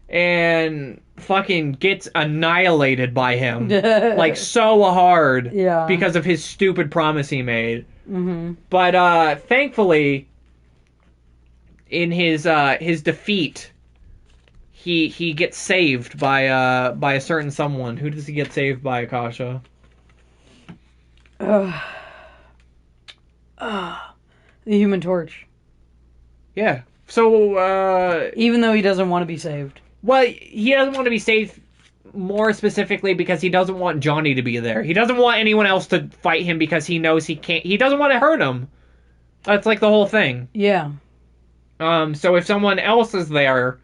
S1: and fucking gets annihilated by him. Like, so hard.
S2: Yeah.
S1: Because of his stupid promise he made.
S2: Mm-hmm.
S1: But, thankfully, in his defeat, he gets saved by a certain someone. Who does he get saved by, Akasha?
S2: The Human Torch.
S1: Yeah. So,
S2: even though he doesn't want to be saved.
S1: Well, he doesn't want to be saved more specifically because he doesn't want Johnny to be there. He doesn't want anyone else to fight him because he knows he can't. He doesn't want to hurt him. That's like the whole thing.
S2: Yeah.
S1: So if someone else is there,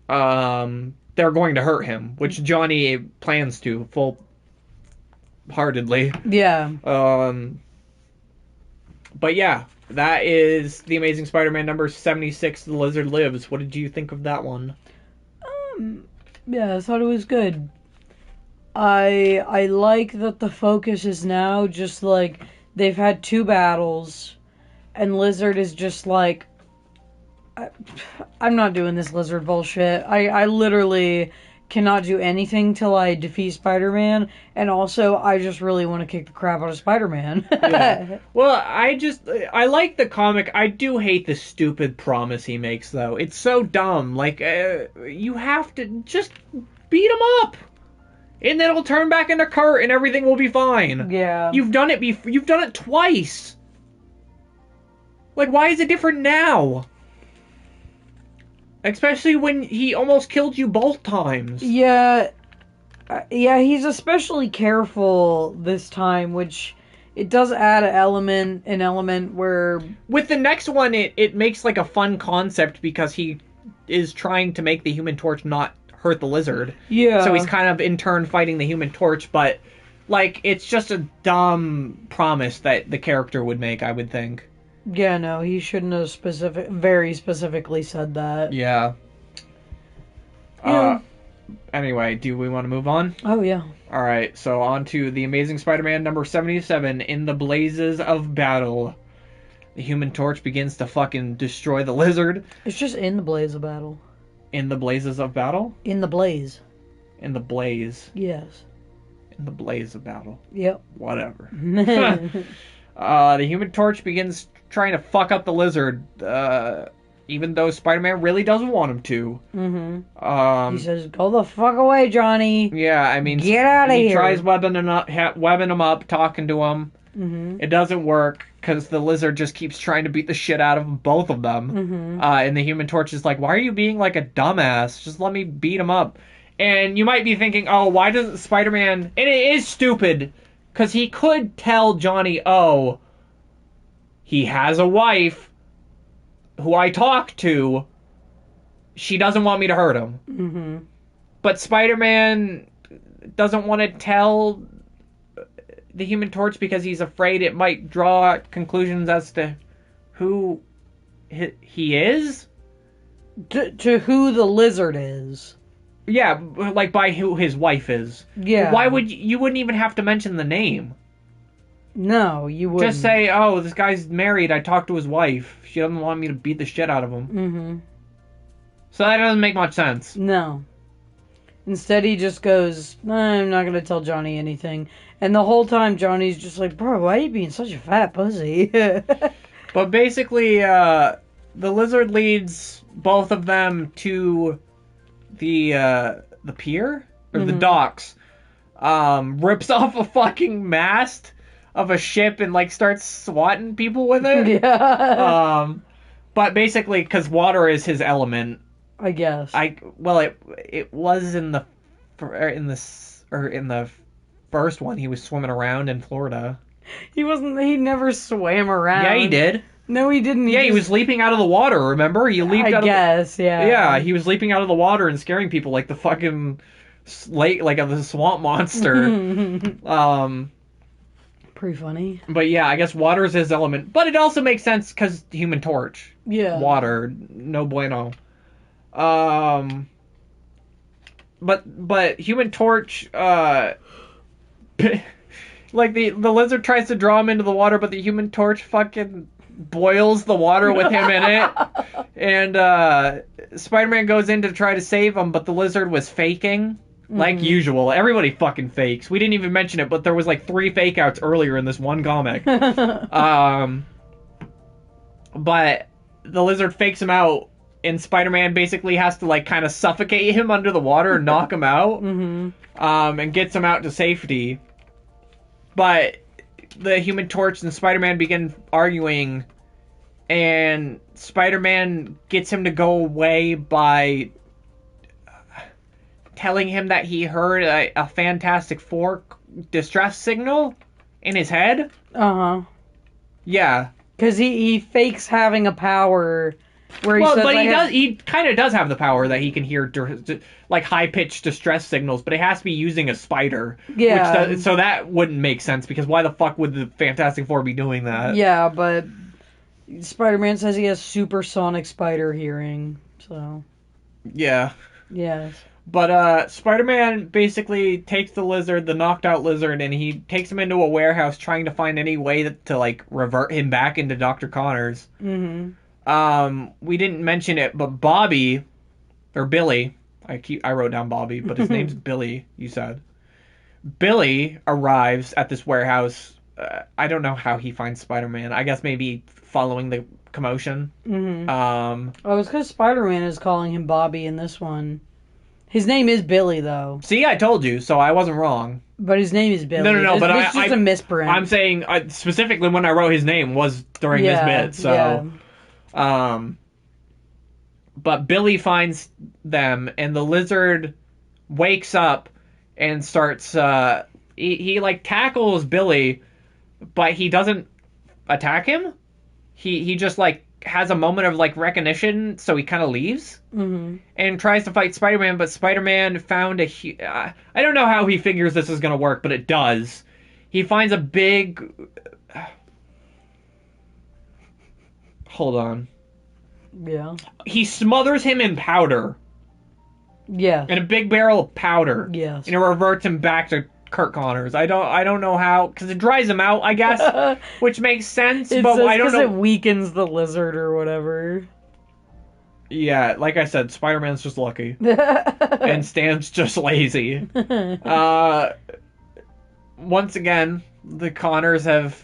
S1: they're going to hurt him, which Johnny plans to full-heartedly.
S2: Yeah.
S1: But yeah, that is The Amazing Spider-Man number 76, The Lizard Lives. What did you think of that one?
S2: Yeah, I thought it was good. I like that the focus is now just like they've had 2 battles and Lizard is just like, I'm not doing this lizard bullshit. I literally cannot do anything till I defeat Spider-Man, and also I just really want to kick the crap out of Spider-Man.
S1: Yeah. Well, I like the comic. I do hate the stupid promise he makes, though. It's so dumb. Like, you have to just beat him up, and then it'll turn back into Kurt, and everything will be fine.
S2: Yeah.
S1: You've done it before. You've done it twice. Like, why is it different now? Especially when he almost killed you both times.
S2: Yeah. Yeah, he's especially careful this time, which it does add an element where...
S1: With the next one, it makes like a fun concept because he is trying to make the Human Torch not hurt the lizard.
S2: Yeah.
S1: So he's kind of in turn fighting the Human Torch, but like it's just a dumb promise that the character would make, I would think.
S2: Yeah, no, he shouldn't have very specifically said that.
S1: Yeah.
S2: Yeah.
S1: Anyway, do we want to move on?
S2: Oh, yeah.
S1: Alright, so on to The Amazing Spider-Man number 77, In the Blazes of Battle. The Human Torch begins to fucking destroy the lizard.
S2: It's just in the blaze of battle.
S1: In the Blazes of Battle?
S2: In the blaze.
S1: In the Blaze.
S2: Yes.
S1: In the Blaze of Battle.
S2: Yep.
S1: Whatever. The Human Torch begins trying to fuck up the lizard, even though Spider-Man really doesn't want him to.
S2: Mm-hmm. He says, "Go the fuck away, Johnny."
S1: Yeah, I mean,
S2: get out of here.
S1: He tries webbing him up, talking to him.
S2: Mm-hmm.
S1: It doesn't work because the lizard just keeps trying to beat the shit out of both of them.
S2: Mm-hmm.
S1: And the Human Torch is like, "Why are you being like a dumbass? Just let me beat him up." And you might be thinking, "Oh, why doesn't Spider-Man?" And it is stupid because he could tell Johnny, "Oh, he has a wife who I talk to. She doesn't want me to hurt him."
S2: Mm-hmm.
S1: But Spider-Man doesn't want to tell the Human Torch because he's afraid it might draw conclusions as to who he is?
S2: To who the lizard is.
S1: Yeah, like by who his wife is.
S2: Yeah.
S1: Why would you wouldn't even have to mention the name?
S2: No, you wouldn't.
S1: Just say, "Oh, this guy's married. I talked to his wife. She doesn't want me to beat the shit out of him."
S2: Mm-hmm.
S1: So that doesn't make much sense.
S2: No. Instead, he just goes, "I'm not going to tell Johnny anything." And the whole time, Johnny's just like, "Bro, why are you being such a fat pussy?"
S1: But basically, the lizard leads both of them to the pier? Or the docks. rips off a fucking mast of a ship and like starts swatting people with it.
S2: Yeah.
S1: But basically, because water is his element.
S2: I guess.
S1: It was in the first one. He was swimming around in Florida.
S2: He wasn't. He never swam around.
S1: Yeah, he did.
S2: No, he didn't.
S1: He was leaping out of the water. Remember? He leaped out.
S2: Yeah.
S1: Yeah, he was leaping out of the water and scaring people like the fucking lake, like the swamp monster.
S2: Pretty funny.
S1: But yeah, I guess water is his element. But it also makes sense because Human Torch.
S2: Yeah.
S1: Water, no bueno. But Human Torch, like the lizard tries to draw him into the water, but the Human Torch fucking boils the water with him in it. And Spider-Man goes in to try to save him, but the lizard was faking. Like usual. Everybody fucking fakes. We didn't even mention it, but there was like 3 fake outs earlier in this one comic. But the lizard fakes him out, and Spider-Man basically has to like kind of suffocate him under the water and knock him out. And gets him out to safety. But the Human Torch and Spider-Man begin arguing, and Spider-Man gets him to go away by telling him that he heard a Fantastic Four distress signal in his head. Yeah.
S2: Because he fakes having a power where he says,
S1: but he kind of does have the power that he can hear like high-pitched distress signals, but it has to be using a spider.
S2: Yeah.
S1: So that wouldn't make sense, because why the fuck would the Fantastic Four be doing that?
S2: Yeah, but Spider-Man says he has supersonic spider hearing, so...
S1: Yeah.
S2: Yes.
S1: But Spider-Man basically takes the lizard, the knocked out lizard, and he takes him into a warehouse trying to find any way to like revert him back into Dr. Connors. We didn't mention it, but Bobby, or Billy, I wrote down Bobby, but his name's Billy, you said. Billy arrives at this warehouse. I don't know how he finds Spider-Man. I guess maybe following the commotion.
S2: It's because Spider-Man is calling him Bobby in this one. His name is Billy, though.
S1: See, I told you, so I wasn't wrong.
S2: But his name is Billy.
S1: No, but
S2: it's just a misprint.
S1: I'm saying, specifically when I wrote his name was during this bit, so... Yeah. But Billy finds them, and the lizard wakes up and starts, he like, tackles Billy, but he doesn't attack him. He just, like, has a moment of like recognition, so he kind of leaves and tries to fight Spider-Man, but Spider-Man found I don't know how he figures this is going to work, but it does. He finds a big... Hold on.
S2: Yeah.
S1: He smothers him in powder.
S2: Yeah.
S1: In a big barrel of powder.
S2: Yes.
S1: And it reverts him back to Kurt Connors. I don't know how, because it dries him out, I guess, which makes sense. But I don't know.
S2: It weakens the lizard or whatever.
S1: Yeah, like I said, Spider-Man's just lucky, and Stan's just lazy. Once again, the Connors have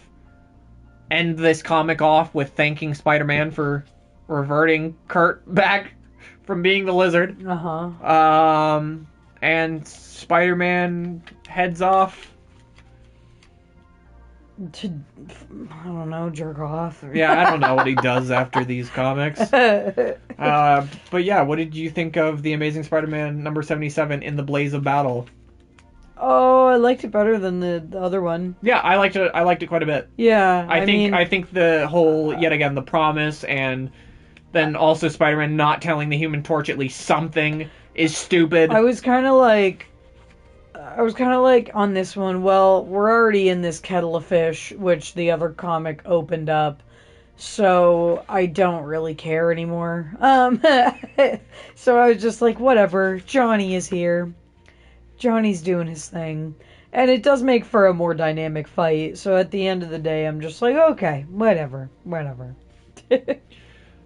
S1: end this comic off with thanking Spider-Man for reverting Kurt back from being the lizard. And Spider-Man heads off
S2: to, I don't know, jerk off.
S1: Yeah, I don't know what he does after these comics. But yeah, what did you think of The Amazing Spider-Man number 77 in the Blaze of Battle?
S2: Oh, I liked it better than the other one.
S1: Yeah, I liked it quite a bit.
S2: Yeah,
S1: I think the whole, yet again, the promise, and then also Spider-Man not telling the Human Torch at least something is stupid.
S2: I was kind of like on this one, well, we're already in this kettle of fish, which the other comic opened up, so I don't really care anymore. So I was just like, whatever, Johnny is here. Johnny's doing his thing. And it does make for a more dynamic fight, so at the end of the day, I'm just like, okay, whatever.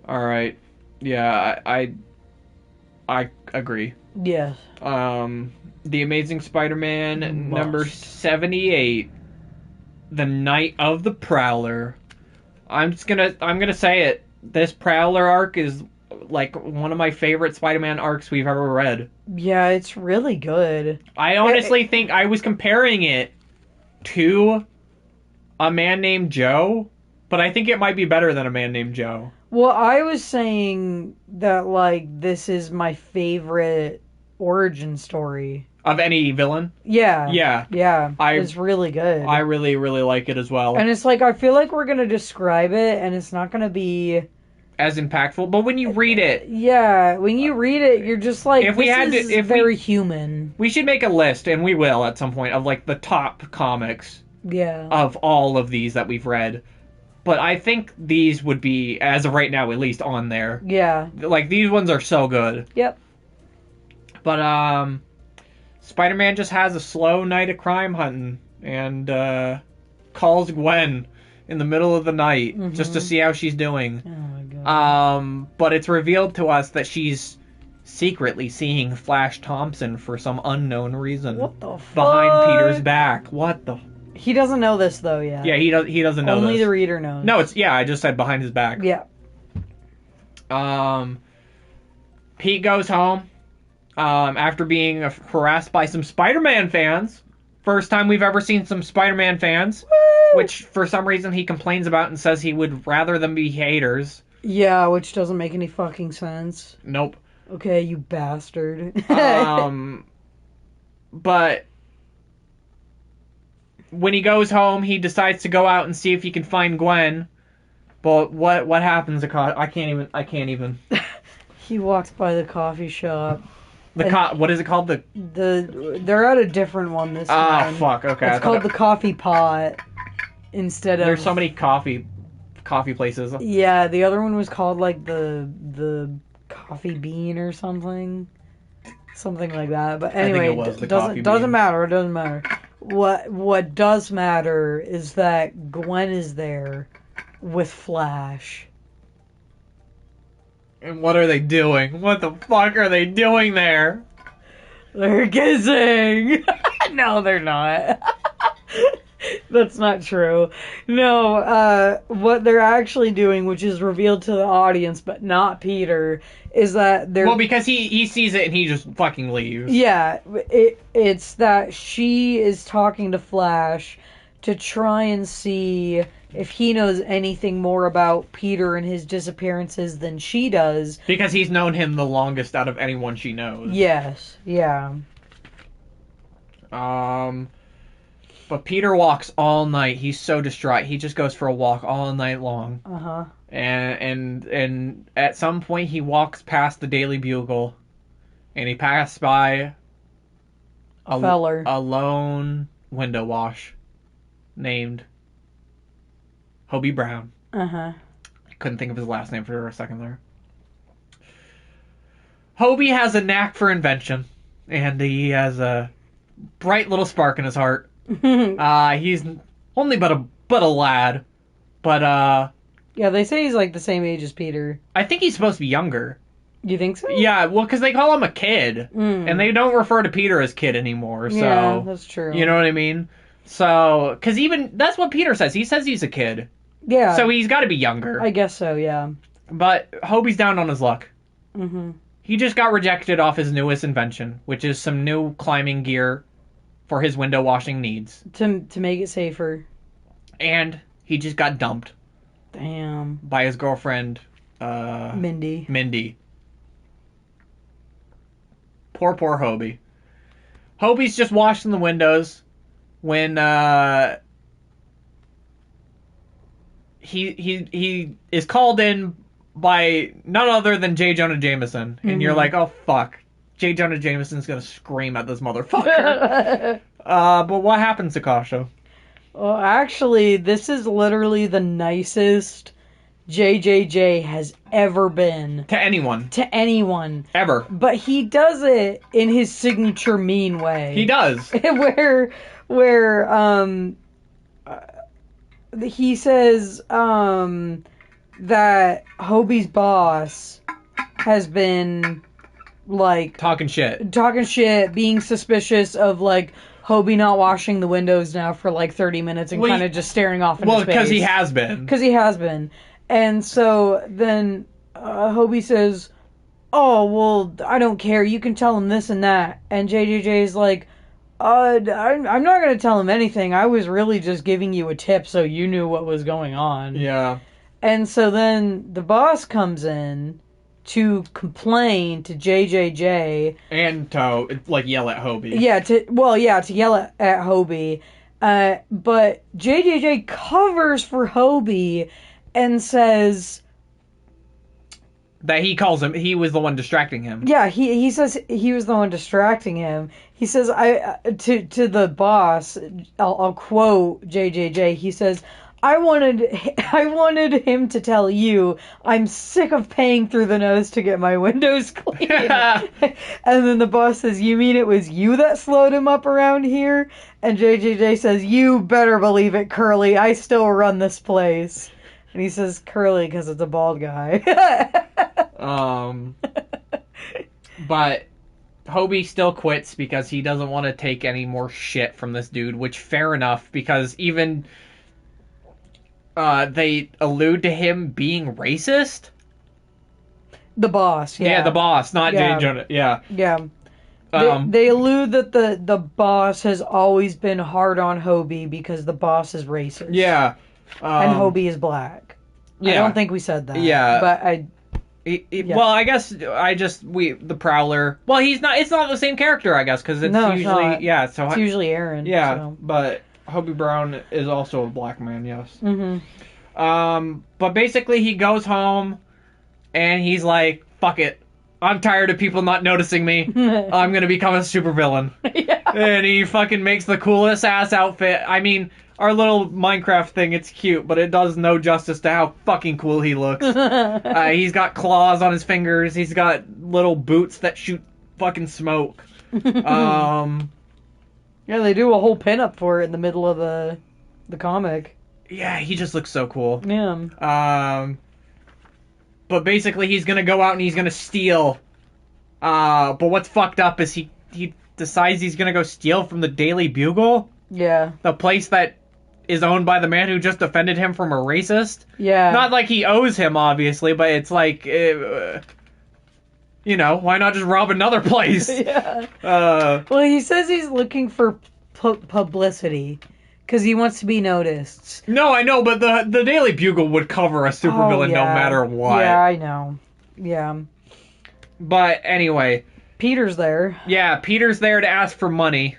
S1: Alright. Yeah, I agree.
S2: Yes.
S1: The Amazing Spider-Man number 78, The Night of the Prowler. I'm gonna say it. This Prowler arc is like one of my favorite Spider-Man arcs we've ever read.
S2: Yeah, it's really good.
S1: I honestly think I was comparing it to A Man Named Joe, but I think it might be better than A Man Named Joe.
S2: Well, I was saying that, like, this is my favorite origin story.
S1: Of any villain?
S2: Yeah.
S1: Yeah.
S2: Yeah. It's really good.
S1: I really, really like it as well.
S2: And it's like, I feel like we're going to describe it, and it's not going to be
S1: as impactful, but when you read it...
S2: Yeah, when you read it, you're just like,
S1: if
S2: very human.
S1: We should make a list, and we will at some point, of, like, the top comics of all of these that we've read. But I think these would be, as of right now, at least on there.
S2: Yeah.
S1: Like, these ones are so good.
S2: Yep.
S1: But, Spider-Man just has a slow night of crime hunting, and, calls Gwen in the middle of the night just to see how she's doing.
S2: Oh my god.
S1: But it's revealed to us that she's secretly seeing Flash Thompson for some unknown reason.
S2: What the fuck?
S1: Behind Peter's back. What the...
S2: He doesn't know this, though, yet.
S1: Yeah, he doesn't know
S2: Only
S1: this.
S2: the reader knows.
S1: No, I just said behind his back.
S2: Yeah.
S1: Pete goes home after being harassed by some Spider-Man fans. First time we've ever seen some Spider-Man fans.
S2: Woo!
S1: Which, for some reason, he complains about and says he would rather them be haters.
S2: Yeah, which doesn't make any fucking sense.
S1: Nope.
S2: Okay, you bastard.
S1: But when he goes home, he decides to go out and see if he can find Gwen. But what happens? I can't even.
S2: He walks by the coffee shop.
S1: What is it called?
S2: They're at a different one this time.
S1: Ah, fuck. Okay.
S2: It's called the Coffee Pot instead of.
S1: There's so many coffee places.
S2: Yeah, the other one was called like the Coffee Bean or something like that. But anyway, it doesn't matter. It doesn't matter. What does matter is that Gwen is there with Flash.
S1: And what are they doing? What the fuck are they doing there?
S2: They're kissing. No, they're not. That's not true. No, what they're actually doing, which is revealed to the audience, but not Peter, is that they're...
S1: Well, because he sees it and he just fucking leaves.
S2: Yeah, it's that she is talking to Flash to try and see if he knows anything more about Peter and his disappearances than she does.
S1: Because he's known him the longest out of anyone she knows.
S2: Yes, yeah.
S1: But Peter walks all night. He's so distraught. He just goes for a walk all night long.
S2: Uh-huh.
S1: And at some point he walks past the Daily Bugle, and he passed by a lone window wash named Hobie Brown.
S2: Uh-huh.
S1: I couldn't think of his last name for a second there. Hobie has a knack for invention, and he has a bright little spark in his heart. He's only but a lad, but
S2: yeah, they say he's like the same age as Peter.
S1: I think he's supposed to be younger.
S2: You think so?
S1: Yeah, well, because they call him a kid, and they don't refer to Peter as kid anymore. So
S2: yeah, that's true.
S1: You know what I mean? So, because even that's what Peter says. He says he's a kid.
S2: Yeah.
S1: So he's got to be younger.
S2: I guess so. Yeah.
S1: But Hobie's down on his luck.
S2: Mm-hmm.
S1: He just got rejected off his newest invention, which is some new climbing gear for his window washing needs.
S2: To make it safer.
S1: And he just got dumped.
S2: Damn.
S1: By his girlfriend,
S2: Mindy.
S1: Poor Hobie. Hobie's just washing the windows when he is called in by none other than J. Jonah Jameson, and you're like, oh fuck, J. Jonah Jameson's gonna scream at this motherfucker. But what happens to Kasha?
S2: Well, actually, this is literally the nicest JJJ has ever been.
S1: To anyone. Ever.
S2: But he does it in his signature mean way.
S1: He does.
S2: where he says that Hobie's boss has been like
S1: talking shit,
S2: being suspicious of like Hobie not washing the windows now for like 30 minutes and kind of just staring off into space.
S1: Because he has been.
S2: And so then Hobie says, "Oh, well, I don't care. You can tell him this and that." And JJJ's like, I'm not going to tell him anything. I was really just giving you a tip so you knew what was going on.
S1: Yeah.
S2: And so then the boss comes in to complain to JJJ.
S1: And to, like, yell at Hobie.
S2: Yeah, to yell at Hobie. But JJJ covers for Hobie and says
S1: that he was the one distracting him.
S2: Yeah, he says he was the one distracting him. He says, to the boss, I'll quote JJJ, he says, I wanted him to tell you, I'm sick of paying through the nose to get my windows clean. And then the boss says, you mean it was you that slowed him up around here? And JJJ says, you better believe it, Curly, I still run this place. And he says Curly because it's a bald guy.
S1: But Hobie still quits because he doesn't want to take any more shit from this dude, which fair enough, because even they allude to him being racist.
S2: The boss, yeah.
S1: Yeah, the boss, not Jay Jonah. Yeah.
S2: Yeah. They allude that the boss has always been hard on Hobie because the boss is racist.
S1: Yeah.
S2: And Hobie is black. Yeah. I don't think we said that.
S1: Yeah.
S2: But
S1: yeah. Well, I guess the Prowler. Well, he's not. It's not the same character, I guess, because it's usually So
S2: it's usually Aaron.
S1: Yeah,
S2: so.
S1: But Hobie Brown is also a black man. Yes.
S2: Mm-hmm.
S1: But basically, he goes home, and he's like, "Fuck it, I'm tired of people not noticing me. I'm gonna become a supervillain."
S2: Yeah.
S1: And he fucking makes the coolest ass outfit. I mean, our little Minecraft thing, it's cute, but it does no justice to how fucking cool he looks. He's got claws on his fingers. He's got little boots that shoot fucking smoke.
S2: Yeah, they do a whole pinup for it in the middle of the comic.
S1: Yeah, he just looks so cool.
S2: Yeah.
S1: But basically, he's gonna go out and he's gonna steal. But what's fucked up is he decides he's gonna go steal from the Daily Bugle.
S2: Yeah.
S1: The place that is owned by the man who just defended him from a racist.
S2: Yeah.
S1: Not like he owes him, obviously, but it's like, why not just rob another place?
S2: Yeah. Well, he says he's looking for publicity because he wants to be noticed.
S1: No, I know, but the Daily Bugle would cover a supervillain no matter what.
S2: Yeah, I know. Yeah.
S1: But anyway.
S2: Peter's there.
S1: Yeah, Peter's there to ask for money.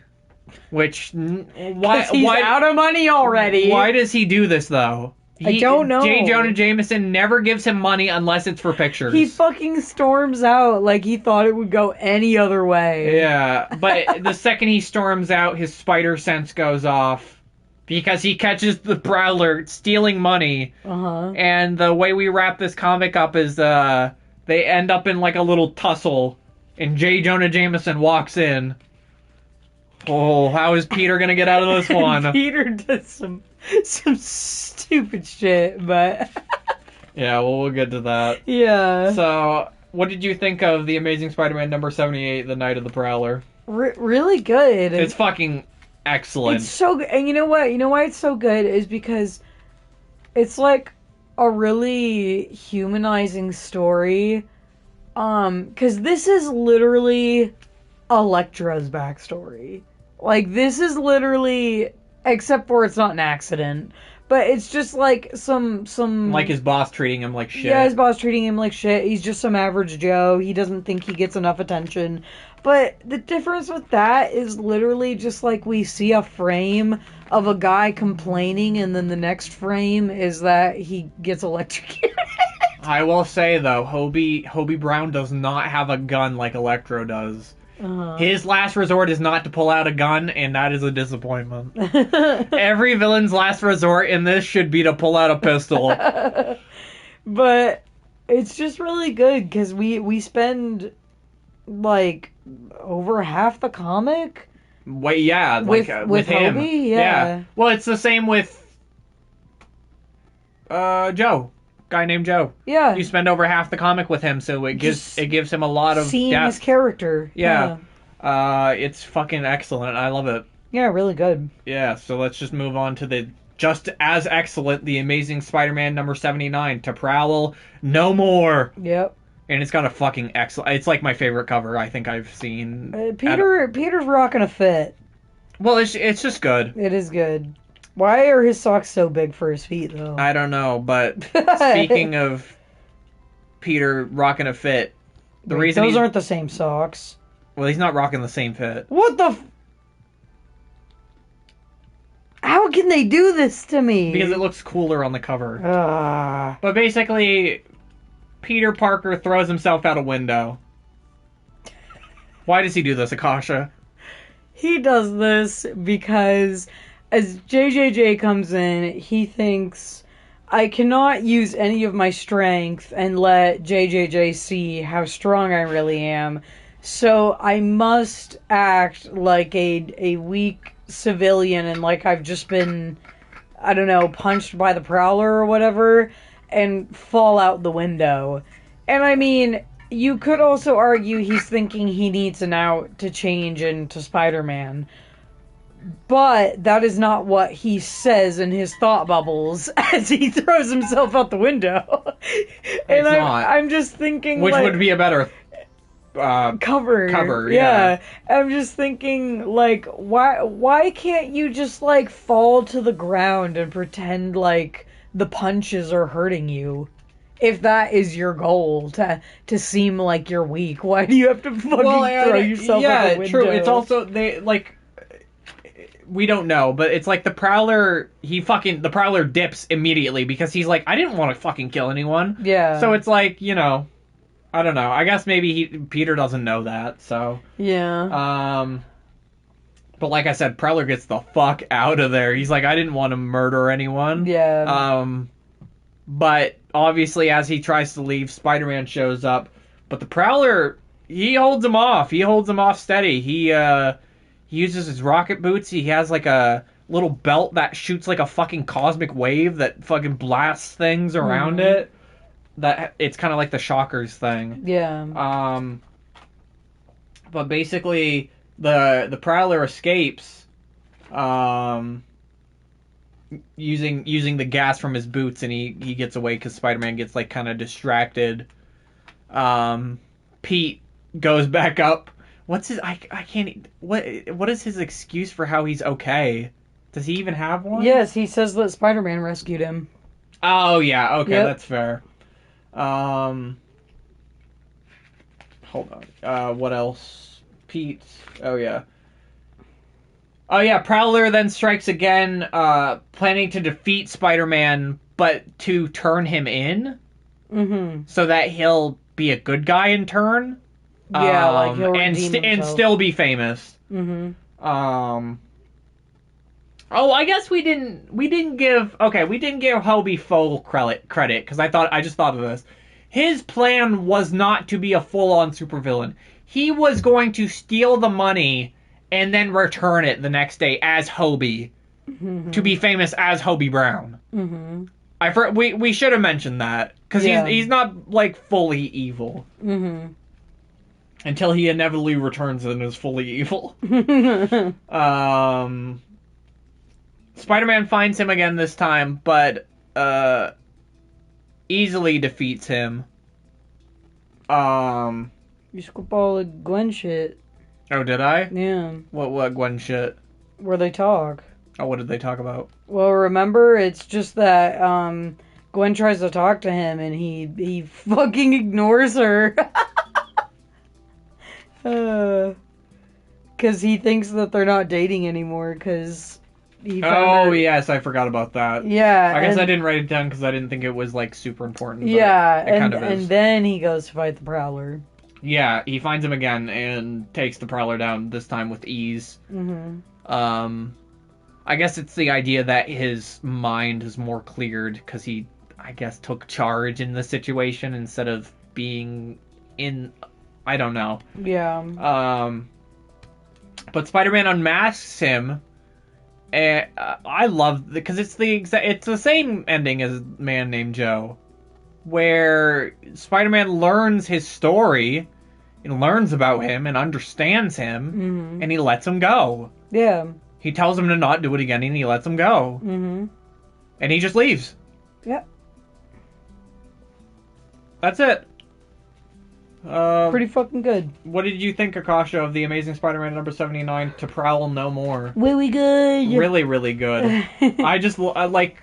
S1: Which, why?
S2: He's out of money already.
S1: Why does he do this, though?
S2: I don't know.
S1: J. Jonah Jameson never gives him money unless it's for pictures.
S2: He fucking storms out like he thought it would go any other way.
S1: Yeah, but the second he storms out, his spider sense goes off because he catches the Prowler stealing money.
S2: Uh-huh.
S1: And the way we wrap this comic up is they end up in like a little tussle, and J. Jonah Jameson walks in. Oh, how is Peter gonna get out of this one?
S2: Peter does some stupid shit, but
S1: yeah, well, we'll get to that.
S2: Yeah.
S1: So, what did you think of The Amazing Spider-Man number 78, The Night of the Prowler?
S2: Really good.
S1: It's fucking excellent.
S2: It's so good, and you know what? You know why it's so good is because it's like a really humanizing story. Because this is literally Elektra's backstory. Like, this is literally, except for it's not an accident, but it's just like some...
S1: Like his boss treating him like shit.
S2: Yeah, his boss treating him like shit. He's just some average Joe. He doesn't think he gets enough attention. But the difference with that is literally just like we see a frame of a guy complaining, and then the next frame is that he gets electrocuted.
S1: I will say, though, Hobie Brown does not have a gun like Electro does.
S2: Uh-huh.
S1: His last resort is not to pull out a gun, and that is a disappointment. Every villain's last resort in this should be to pull out a pistol.
S2: But it's just really good, because we spend, like, over half the comic...
S1: Wait, yeah,
S2: with
S1: him.
S2: Hobie? Yeah.
S1: Well, it's the same with Joe. Guy named Joe.
S2: Yeah.
S1: You spend over half the comic with him, so it gives him a lot of
S2: seeing
S1: depth.
S2: his character.
S1: Yeah. It's fucking excellent. I love it.
S2: Yeah, really good.
S1: Yeah, so let's just move on to the just as excellent, The Amazing Spider-Man number 79, To Prowl No More.
S2: Yep.
S1: And it's got a fucking excellent... It's like my favorite cover I think I've seen.
S2: Peter's rocking a fit.
S1: Well, it's just good.
S2: It is good. Why are his socks so big for his feet, though?
S1: I don't know, but speaking of Peter rocking a fit, reason
S2: those aren't the same socks.
S1: Well, he's not rocking the same fit.
S2: What the... How can they do this to me?
S1: Because it looks cooler on the cover. But basically, Peter Parker throws himself out a window. Why does he do this, Akasha?
S2: He does this because as JJJ comes in, he thinks, I cannot use any of my strength and let JJJ see how strong I really am. So I must act like a weak civilian and like I've just been, I don't know, punched by the Prowler or whatever and fall out the window. And I mean, you could also argue he's thinking he needs an out to change into Spider-Man. But that is not what he says in his thought bubbles as he throws himself out the window. And I'm just thinking,
S1: which would be a better cover, yeah.
S2: I'm just thinking, like, why can't you just, like, fall to the ground and pretend like the punches are hurting you? If that is your goal, to seem like you're weak, why do you have to fucking throw yourself out the window?
S1: Yeah, true. It's also, we don't know, but it's like the Prowler, the Prowler dips immediately because he's like, I didn't want to fucking kill anyone.
S2: Yeah.
S1: So it's like, you know, I don't know. I guess maybe Peter doesn't know that, so.
S2: Yeah.
S1: But like I said, Prowler gets the fuck out of there. He's like, I didn't want to murder anyone.
S2: Yeah.
S1: But obviously as he tries to leave, Spider-Man shows up. But the Prowler, he holds him off. He holds him off steady. He uses his rocket boots. He has like a little belt that shoots like a fucking cosmic wave that fucking blasts things around it. That it's kind of like the Shockers thing.
S2: Yeah.
S1: But basically the Prowler escapes using the gas from his boots, and he gets away because Spider-Man gets like kind of distracted. Pete goes back up. What's his? I can't. What is his excuse for how he's okay? Does he even have one?
S2: Yes, he says that Spider-Man rescued him.
S1: Oh yeah, okay,
S2: Yep.
S1: That's fair. Hold on. What else? Pete. Oh yeah. Prowler then strikes again, planning to defeat Spider-Man, but to turn him in, so that he'll be a good guy in turn.
S2: Yeah, like he'll redeem himself.
S1: And still be famous. Oh, I guess we didn't give Hobie full credit because I just thought of this. His plan was not to be a full-on supervillain. He was going to steal the money and then return it the next day as Hobie to be famous as Hobie Brown. We should have mentioned that because he's not like fully evil until he inevitably returns and is fully evil. Spider-Man finds him again this time, but easily defeats him.
S2: You skipped all the Gwen shit.
S1: Oh, did I?
S2: Yeah.
S1: What Gwen shit?
S2: Where they talk.
S1: Oh, what did they talk about?
S2: Well, remember, it's just that Gwen tries to talk to him and he fucking ignores her. Because he thinks that they're not dating anymore because he found her.
S1: Yes, I forgot about that.
S2: Yeah.
S1: I guess I didn't write it down because I didn't think it was like super important.
S2: Yeah,
S1: it kind of is.
S2: And then he goes to fight the Prowler.
S1: Yeah, he finds him again and takes the Prowler down, this time with ease. I guess it's the idea that his mind is more cleared because he, I guess, took charge in the situation instead of being in... I don't know.
S2: Yeah.
S1: But Spider-Man unmasks him, and I love... because it's the same ending as Man Named Joe, where Spider-Man learns his story and learns about him and understands him, and he lets him go.
S2: Yeah.
S1: He tells him to not do it again, and he lets him go. And he just leaves.
S2: Yep.
S1: That's it.
S2: Pretty fucking good.
S1: What did you think, Akasha, of The Amazing Spider-Man number 79, To Prowl No More?
S2: Really good.
S1: Really, really good. I just, like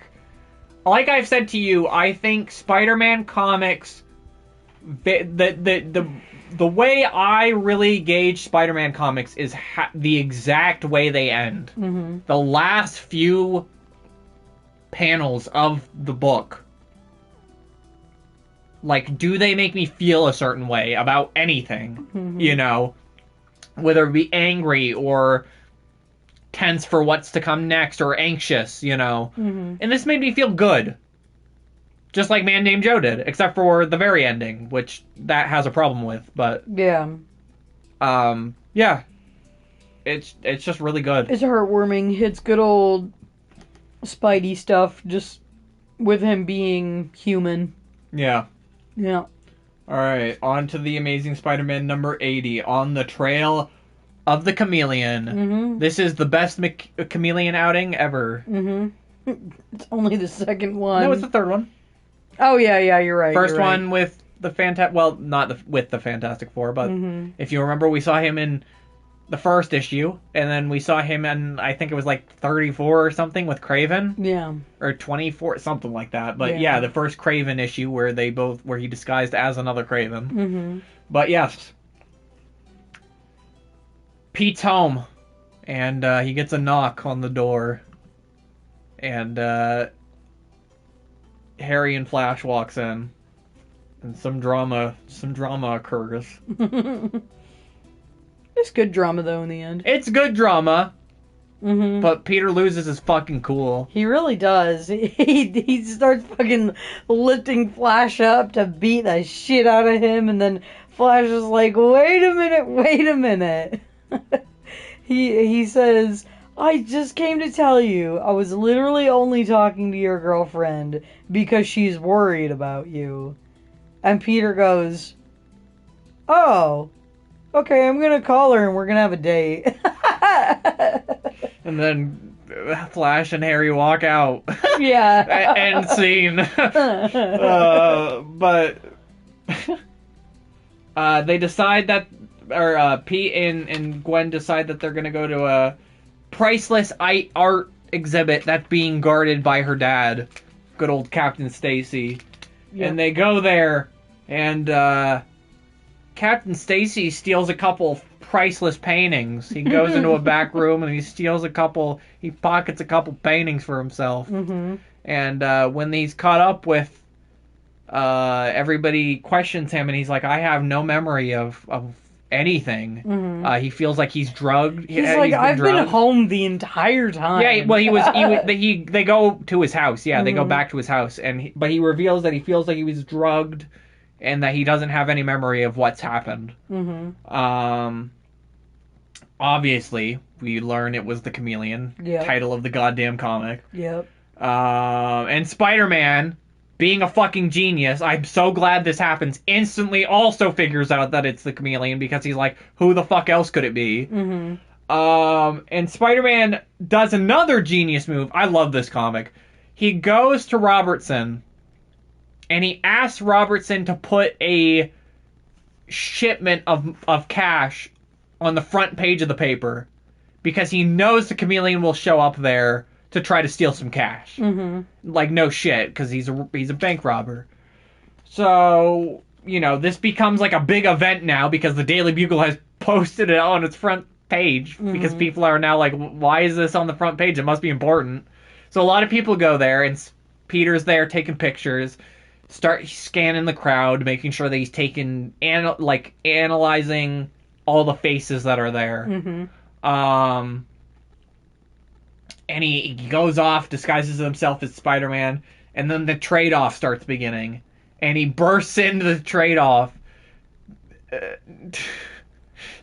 S1: I've said to you, I think Spider-Man comics, the way I really gauge Spider-Man comics is the exact way they end.
S2: Mm-hmm.
S1: The last few panels of the book. Like, do they make me feel a certain way about anything?
S2: Mm-hmm.
S1: You know? Whether it be angry or tense for what's to come next or anxious, you know?
S2: Mm-hmm.
S1: And this made me feel good. Just like Man Named Joe did, except for the very ending, which that has a problem with, but...
S2: Yeah.
S1: Yeah. It's just really good.
S2: It's heartwarming. It's good old Spidey stuff, just with him being human.
S1: Yeah.
S2: Yeah.
S1: Alright, on to The Amazing Spider-Man number 80, On the Trail of the Chameleon.
S2: Mm-hmm.
S1: This is the best chameleon outing ever.
S2: Mm-hmm. It's only the second one.
S1: No, it's the third one.
S2: Oh, yeah, you're right.
S1: First
S2: you're right.
S1: one with the with the Fantastic Four, but
S2: Mm-hmm.
S1: if you remember, we saw him in the first issue, and then we saw him in, I think it was like 34 or something with Kraven.
S2: Yeah.
S1: Or 24, something like that. But
S2: Yeah.
S1: yeah, the first Kraven issue where he disguised as another Kraven.
S2: Mm-hmm.
S1: But yes. Pete's home, and he gets a knock on the door, and Harry and Flash walks in, and some drama occurs.
S2: It's good drama, though, in the end.
S1: It's good drama,
S2: Mm-hmm.
S1: but Peter loses his fucking cool.
S2: He really does. He starts fucking lifting Flash up to beat the shit out of him, and then Flash is like, wait a minute. He says, I just came to tell you, I was literally only talking to your girlfriend because she's worried about you. And Peter goes, oh, okay, I'm gonna call her and we're gonna have a date.
S1: And then Flash and Harry walk out.
S2: Yeah.
S1: End scene. But they decide that, or Pete and Gwen decide that they're gonna go to a priceless art exhibit that's being guarded by her dad, good old Captain Stacy.
S2: Yep.
S1: And they go there, and Captain Stacy steals a couple priceless paintings. He goes into a back room and he pockets a couple paintings for himself.
S2: Mm-hmm.
S1: And when he's caught up with, everybody questions him, and he's like, I have no memory of anything.
S2: Mm-hmm.
S1: He feels like he's drugged.
S2: He's like, I've been home the entire time.
S1: Yeah, well, they go to his house. Yeah, they go back to his house, but he reveals that he feels like he was drugged, and that he doesn't have any memory of what's happened.
S2: Mm-hmm.
S1: Obviously, we learn it was the Chameleon,
S2: Yep.
S1: title of the goddamn comic.
S2: Yep.
S1: And Spider-Man, being a fucking genius, I'm so glad this happens, instantly also figures out that it's the Chameleon, because he's like, who the fuck else could it be?
S2: Mm-hmm.
S1: And Spider-Man does another genius move. I love this comic. He goes to Robertson, and he asks Robertson to put a shipment of cash on the front page of the paper, because he knows the Chameleon will show up there to try to steal some cash.
S2: Mm-hmm.
S1: Like, no shit, because he's a bank robber. So, this becomes like a big event now, because the Daily Bugle has posted it on its front page, because people are now like, why is this on the front page? It must be important. So a lot of people go there, and Peter's there taking pictures, start scanning the crowd, making sure that he's analyzing all the faces that are there.
S2: Mm-hmm.
S1: And he goes off, disguises himself as Spider-Man, and then the trade-off starts beginning. And he bursts into the trade-off,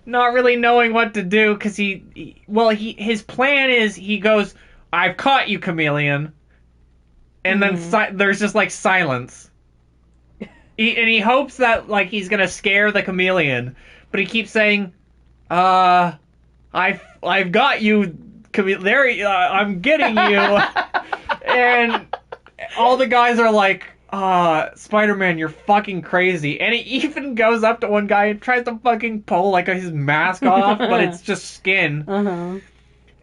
S1: not really knowing what to do, because his plan is, he goes, I've caught you, Chameleon. And then there's just, like, silence. He hopes that, like, he's gonna scare the Chameleon, but he keeps saying, I've got you, there, I'm getting you. And all the guys are like, Spider-Man, you're fucking crazy. And he even goes up to one guy and tries to fucking pull like his mask off, but it's just skin.
S2: Uh-huh.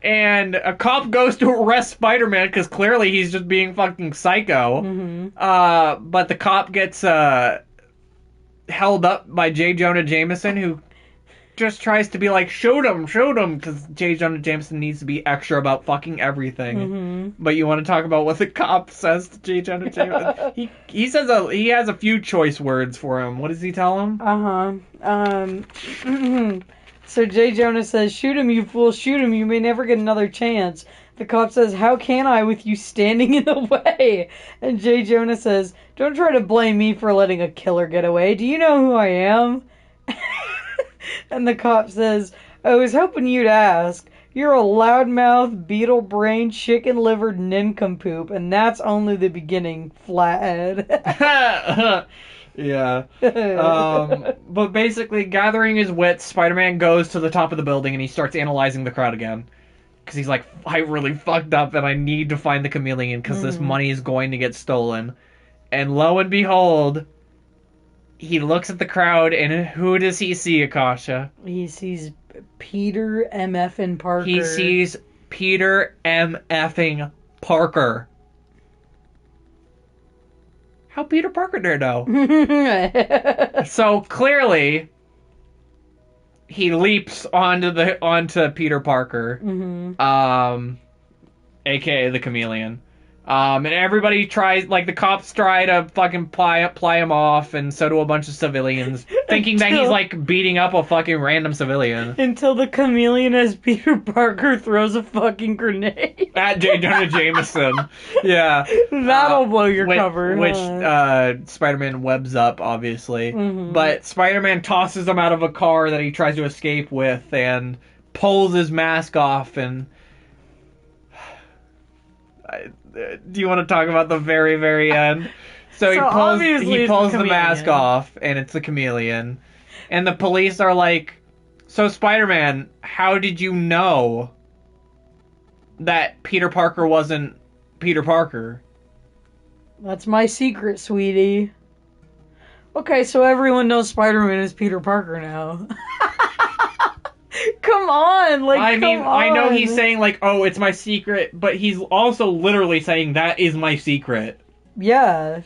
S1: And a cop goes to arrest Spider-Man because clearly he's just being fucking psycho.
S2: Mm-hmm.
S1: But the cop gets held up by J. Jonah Jameson, who just tries to be like, shoot him, because J. Jonah Jameson needs to be extra about fucking everything.
S2: Mm-hmm.
S1: But you want to talk about what the cop says to J. Jonah Jameson? he says he has a few choice words for him. What does he tell him?
S2: So J. Jonah says, shoot him, you fool, shoot him, you may never get another chance. The cop says, how can I with you standing in the way? And J. Jonah says, don't try to blame me for letting a killer get away. Do you know who I am? And the cop says, I was hoping you'd ask. You're a loudmouth, beetle-brained, chicken-livered nincompoop, and that's only the beginning, flathead.
S1: Yeah. But basically, gathering his wits, Spider-Man goes to the top of the building and he starts analyzing the crowd again. Because he's like, I really fucked up and I need to find the chameleon because this money is going to get stolen. And lo and behold, he looks at the crowd and who does he see, Akasha?
S2: He sees Peter M. F. Parker.
S1: He sees Peter M. Effing Parker. How Peter Parker dare know? So clearly, he leaps onto Peter Parker, aka the chameleon. And everybody tries, like the cops try to fucking ply him off, and so do a bunch of civilians, thinking that he's like beating up a fucking random civilian.
S2: Until the chameleon as Peter Parker throws a fucking grenade.
S1: At J. Jonah Jameson. Yeah.
S2: That'll blow your cover.
S1: Which Spider-Man webs up, obviously. But Spider-Man tosses him out of a car that he tries to escape with and pulls his mask off and... Do you want to talk about the very, very end? So he pulls the mask off, and it's the chameleon. And the police are like, so Spider-Man, how did you know that Peter Parker wasn't Peter Parker?
S2: That's my secret, sweetie. Okay, so everyone knows Spider-Man is Peter Parker now. Come on,
S1: I know he's saying like, oh, it's my secret, but he's also literally saying that is my secret.
S2: Yeah.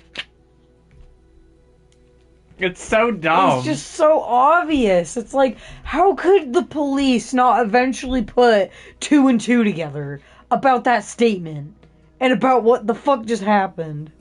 S1: It's so dumb.
S2: It's just so obvious. It's like, how could the police not eventually put 2 and 2 together about that statement and about what the fuck just happened?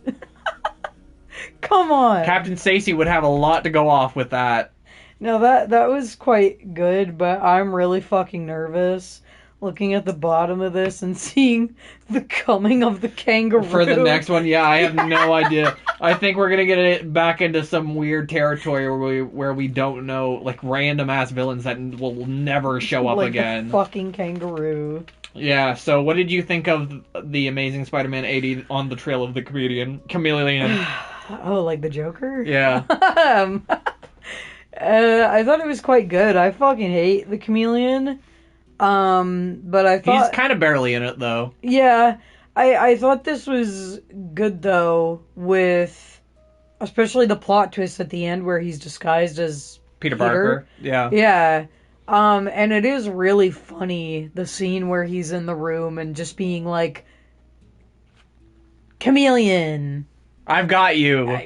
S2: Come on.
S1: Captain Stacy would have a lot to go off with that.
S2: No, that was quite good, but I'm really fucking nervous looking at the bottom of this and seeing the coming of the kangaroo.
S1: For the next one, yeah, I have no idea. I think we're gonna get it back into some weird territory where we don't know, like, random-ass villains that will never show up
S2: like
S1: again.
S2: The fucking kangaroo.
S1: Yeah, so what did you think of the Amazing Spider-Man 80 on the Trail of the Chameleon?
S2: Oh, like the Joker?
S1: Yeah.
S2: I thought it was quite good. I fucking hate the chameleon. But I thought...
S1: He's kind of barely in it, though.
S2: Yeah. I thought this was good, though, with... Especially the plot twist at the end where he's disguised as
S1: Peter Parker. Yeah.
S2: Yeah. And it is really funny, the scene where he's in the room and just being like... Chameleon!
S1: I've got you.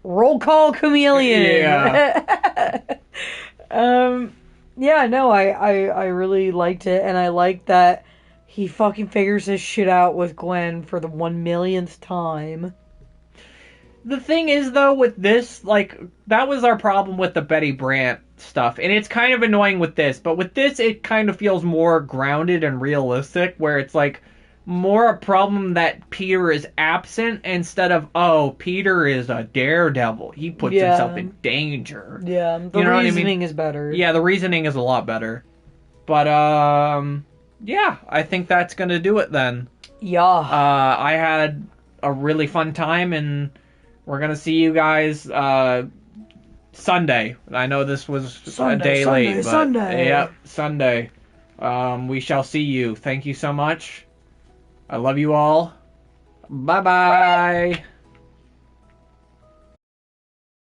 S2: Roll call chameleon.
S1: Yeah.
S2: Yeah, no, I really liked it, and I liked that he fucking figures his shit out with Gwen for the 1,000,000th time.
S1: The thing is, though, with this, like, that was our problem with the Betty Brant stuff, and it's kind of annoying with this, but with this, it kind of feels more grounded and realistic, where it's, like, more a problem that Peter is absent instead of, oh, Peter is a daredevil. He puts himself in danger.
S2: Yeah, the reasoning is better.
S1: Yeah, the reasoning is a lot better. But, yeah, I think that's gonna do it then.
S2: Yeah.
S1: I had a really fun time, and we're gonna see you guys, Sunday. I know this was a day late, but...
S2: Sunday.
S1: Yep, Sunday. We shall see you. Thank you so much. I love you all. Bye bye.